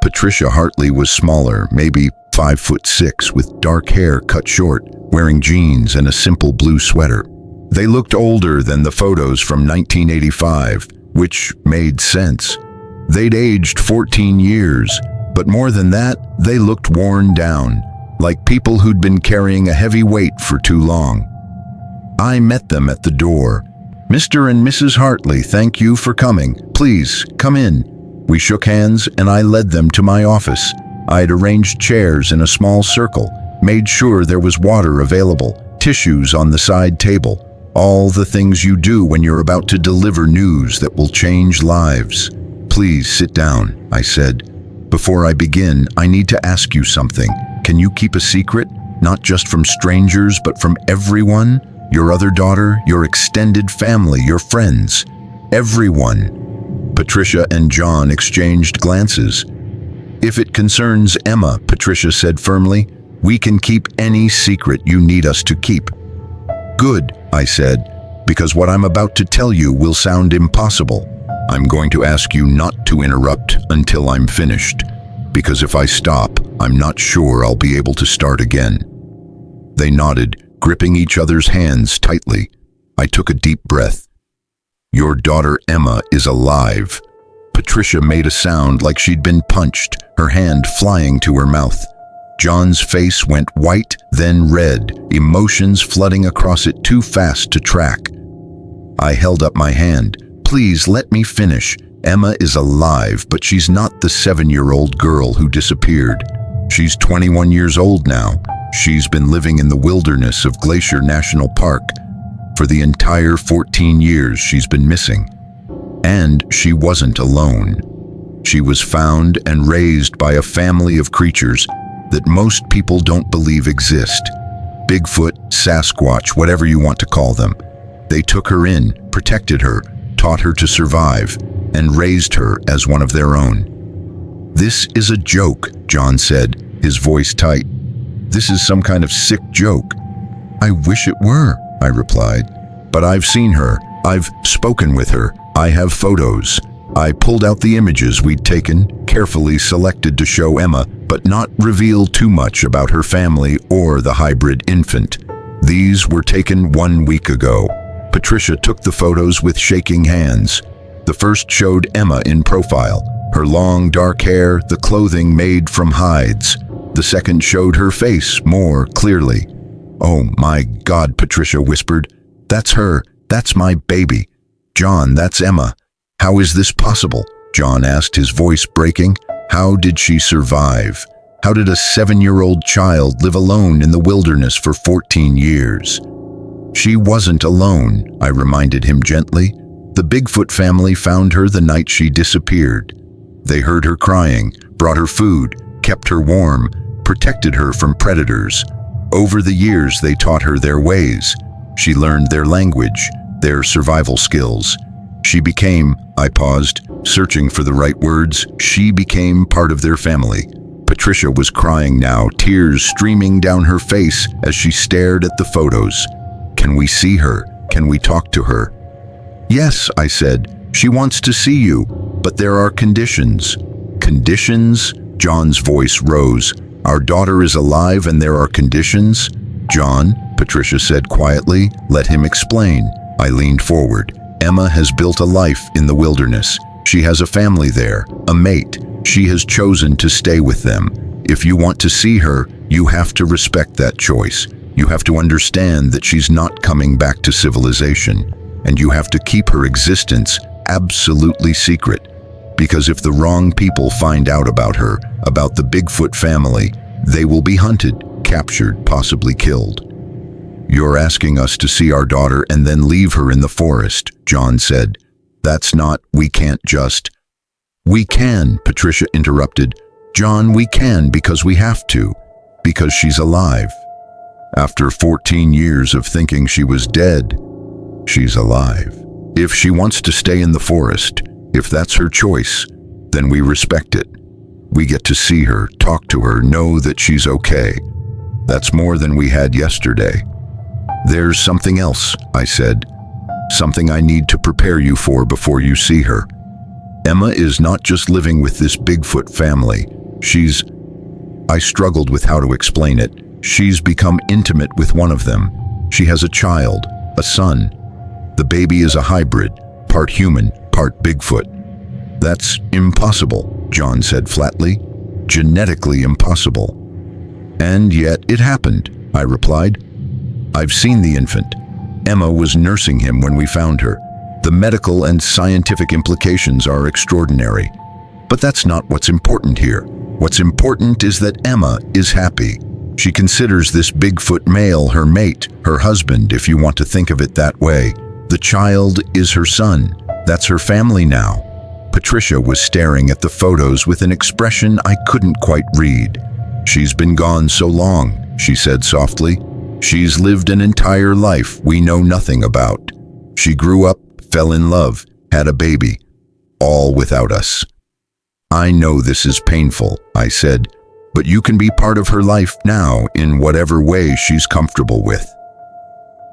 Patricia Hartley was smaller, maybe 5'6", with dark hair cut short, wearing jeans and a simple blue sweater. They looked older than the photos from 1985, which made sense. They'd aged 14 years, but more than that, they looked worn down, like people who'd been carrying a heavy weight for too long. I met them at the door. "Mr. and Mrs. Hartley, thank you for coming. Please, come in." We shook hands and I led them to my office. I'd arranged chairs in a small circle, made sure there was water available, tissues on the side table, all the things you do when you're about to deliver news that will change lives. "Please sit down," I said. "Before I begin, I need to ask you something. Can you keep a secret? Not just from strangers, but from everyone? Your other daughter, your extended family, your friends. Everyone." Patricia and John exchanged glances. "If it concerns Emma," Patricia said firmly, "we can keep any secret you need us to keep." "Good," I said, "because what I'm about to tell you will sound impossible. I'm going to ask you not to interrupt until I'm finished, because if I stop, I'm not sure I'll be able to start again." They nodded, gripping each other's hands tightly. I took a deep breath. "Your daughter Emma is alive." Patricia made a sound like she'd been punched, her hand flying to her mouth. John's face went white, then red, emotions flooding across it too fast to track. I held up my hand. "Please let me finish. Emma is alive, but she's not the 7-year-old girl who disappeared. She's 21 years old now. She's been living in the wilderness of Glacier National Park for the entire 14 years she's been missing. And she wasn't alone. She was found and raised by a family of creatures that most people don't believe exist. Bigfoot, Sasquatch, whatever you want to call them. They took her in, protected her, taught her to survive, and raised her as one of their own." "This is a joke," John said, his voice tight. "This is some kind of sick joke." "I wish it were," I replied. "But I've seen her. I've spoken with her. I have photos." I pulled out the images we'd taken, carefully selected to show Emma, but not reveal too much about her family or the hybrid infant. These were taken 1 week ago. Patricia took the photos with shaking hands. The first showed Emma in profile, her long dark hair, the clothing made from hides. The second showed her face more clearly. "Oh my God," Patricia whispered. "That's her. That's my baby. John, that's Emma." "How is this possible?" John asked, his voice breaking. "How did she survive? How did a 7-year-old child live alone in the wilderness for 14 years? "She wasn't alone," I reminded him gently. "The Bigfoot family found her the night she disappeared. They heard her crying, brought her food, kept her warm, protected her from predators. Over the years, they taught her their ways. She learned their language, their survival skills. She became," I paused, searching for the right words, "she became part of their family." Patricia was crying now, tears streaming down her face as she stared at the photos. "Can we see her? Can we talk to her?" "Yes," I said. "She wants to see you, but there are conditions." "Conditions?" John's voice rose. "Our daughter is alive and there are conditions?" "John," Patricia said quietly. Let him explain. I leaned forward. Emma has built a life in the wilderness. She has a family there, a mate. She has chosen to stay with them. If you want to see her, you have to respect that choice. You have to understand that she's not coming back to civilization, and you have to keep her existence absolutely secret. Because if the wrong people find out about her, about the Bigfoot family, they will be hunted, captured, possibly killed. You're asking us to see our daughter and then leave her in the forest, John said. That's not, we can't just. We can, Patricia interrupted. John, we can because we have to, because she's alive. After 14 years of thinking she was dead, she's alive. If she wants to stay in the forest, if that's her choice, then we respect it. We get to see her, talk to her, know that she's okay. That's more than we had yesterday. There's something else, I said. Something I need to prepare you for before you see her. Emma is not just living with this Bigfoot family. I struggled with how to explain it. She's become intimate with one of them. She has a child, a son. The baby is a hybrid, part human, part Bigfoot. That's impossible, John said flatly. Genetically impossible. And yet it happened, I replied. I've seen the infant. Emma was nursing him when we found her. The medical and scientific implications are extraordinary. But that's not what's important here. What's important is that Emma is happy. She considers this Bigfoot male her mate, her husband, if you want to think of it that way. The child is her son. That's her family now. Patricia was staring at the photos with an expression I couldn't quite read. She's been gone so long, she said softly. She's lived an entire life we know nothing about. She grew up, fell in love, had a baby, all without us. I know this is painful, I said, but you can be part of her life now in whatever way she's comfortable with.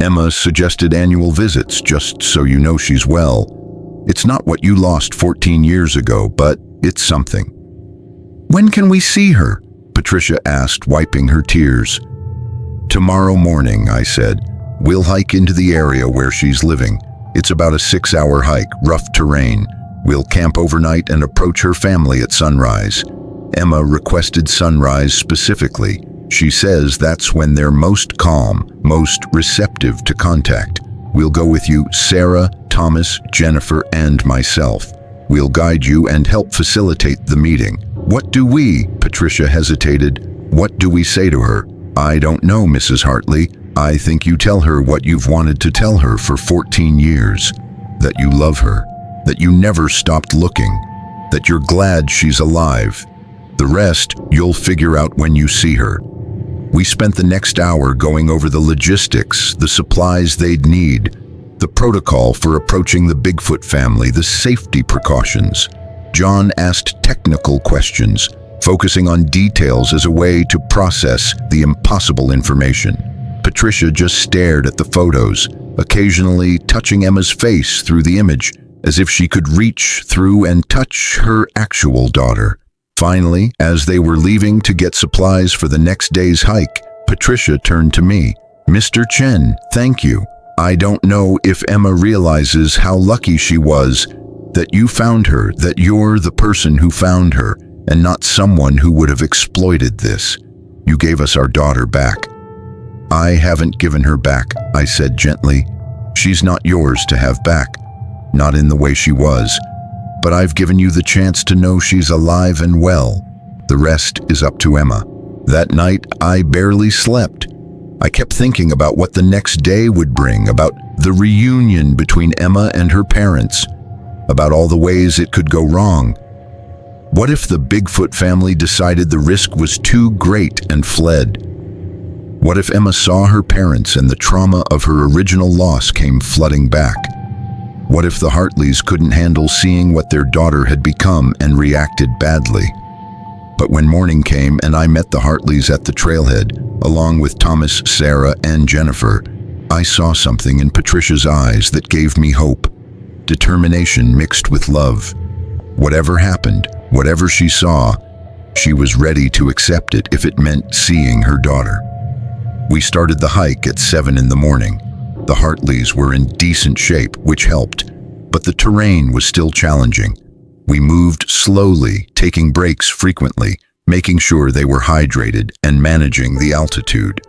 Emma suggested annual visits just so you know she's well. It's not what you lost 14 years ago, but it's something. When can we see her? Patricia asked, wiping her tears. Tomorrow morning, I said. We'll hike into the area where she's living. It's about a 6-hour hike, rough terrain. We'll camp overnight and approach her family at sunrise. Emma requested sunrise specifically. She says that's when they're most calm, most receptive to contact. We'll go with you, Sarah, Thomas, Jennifer, and myself. We'll guide you and help facilitate the meeting. What do we, Patricia hesitated, what do we say to her? I don't know, Mrs. Hartley. I think you tell her what you've wanted to tell her for 14 years. That you love her, that you never stopped looking, that you're glad she's alive. The rest, you'll figure out when you see her. We spent the next hour going over the logistics, the supplies they'd need, the protocol for approaching the Bigfoot family, the safety precautions. John asked technical questions, focusing on details as a way to process the impossible information. Patricia just stared at the photos, occasionally touching Emma's face through the image, as if she could reach through and touch her actual daughter. Finally, as they were leaving to get supplies for the next day's hike, Patricia turned to me. Mr. Chen, thank you. I don't know if Emma realizes how lucky she was that you found her, that you're the person who found her, and not someone who would have exploited this. You gave us our daughter back. I haven't given her back, I said gently. She's not yours to have back, not in the way she was. But I've given you the chance to know she's alive and well. The rest is up to Emma. That night, I barely slept. I kept thinking about what the next day would bring, about the reunion between Emma and her parents, about all the ways it could go wrong. What if the Bigfoot family decided the risk was too great and fled? What if Emma saw her parents and the trauma of her original loss came flooding back? What if the Hartleys couldn't handle seeing what their daughter had become and reacted badly? But when morning came and I met the Hartleys at the trailhead, along with Thomas, Sarah, and Jennifer, I saw something in Patricia's eyes that gave me hope. Determination mixed with love. Whatever happened, whatever she saw, she was ready to accept it if it meant seeing her daughter. We started the hike at 7 in the morning. The Hartleys were in decent shape, which helped, but the terrain was still challenging. We moved slowly, taking breaks frequently, making sure they were hydrated and managing the altitude.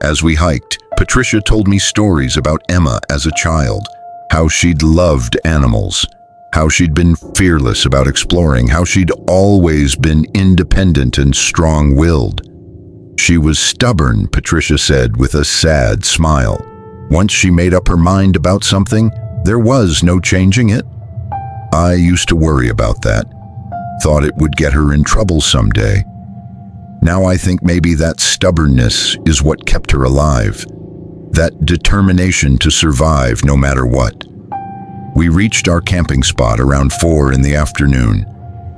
As we hiked, Patricia told me stories about Emma as a child, how she'd loved animals, how she'd been fearless about exploring, how she'd always been independent and strong-willed. She was stubborn, Patricia said with a sad smile. Once she made up her mind about something, there was no changing it. I used to worry about that, thought it would get her in trouble someday. Now I think maybe that stubbornness is what kept her alive, that determination to survive no matter what. We reached our camping spot around 4 in the afternoon.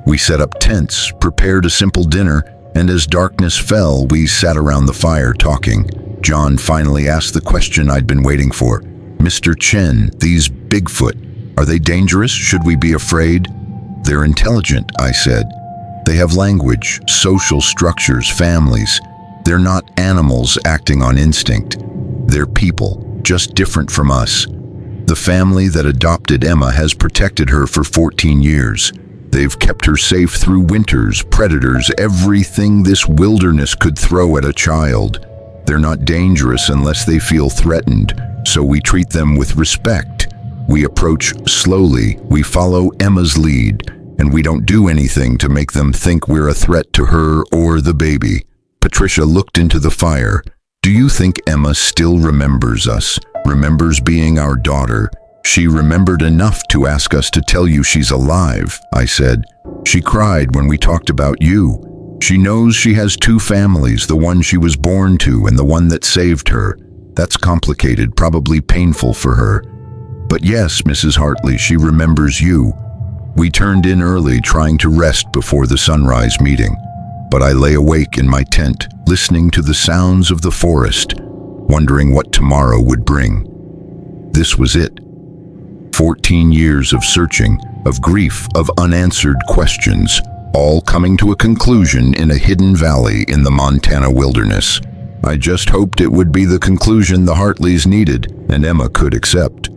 We set up tents, prepared a simple dinner, and as darkness fell, we sat around the fire talking. John finally asked the question I'd been waiting for. "Mr. Chen, these Bigfoot, are they dangerous? Should we be afraid?" "They're intelligent," I said. "They have language, social structures, families. They're not animals acting on instinct. They're people, just different from us. The family that adopted Emma has protected her for 14 years. They've kept her safe through winters, predators, everything this wilderness could throw at a child. They're not dangerous unless they feel threatened, so we treat them with respect. We approach slowly, we follow Emma's lead, and we don't do anything to make them think we're a threat to her or the baby." Patricia looked into the fire. "Do you think Emma still remembers us, remembers being our daughter?" "She remembered enough to ask us to tell you she's alive," I said. "She cried when we talked about you. She knows she has 2 families, the one she was born to and the one that saved her. That's complicated, probably painful for her. But yes, Mrs. Hartley, she remembers you." We turned in early, trying to rest before the sunrise meeting. But I lay awake in my tent, listening to the sounds of the forest, wondering what tomorrow would bring. This was it. 14 years of searching, of grief, of unanswered questions, all coming to a conclusion in a hidden valley in the Montana wilderness. I just hoped it would be the conclusion the Hartleys needed and Emma could accept.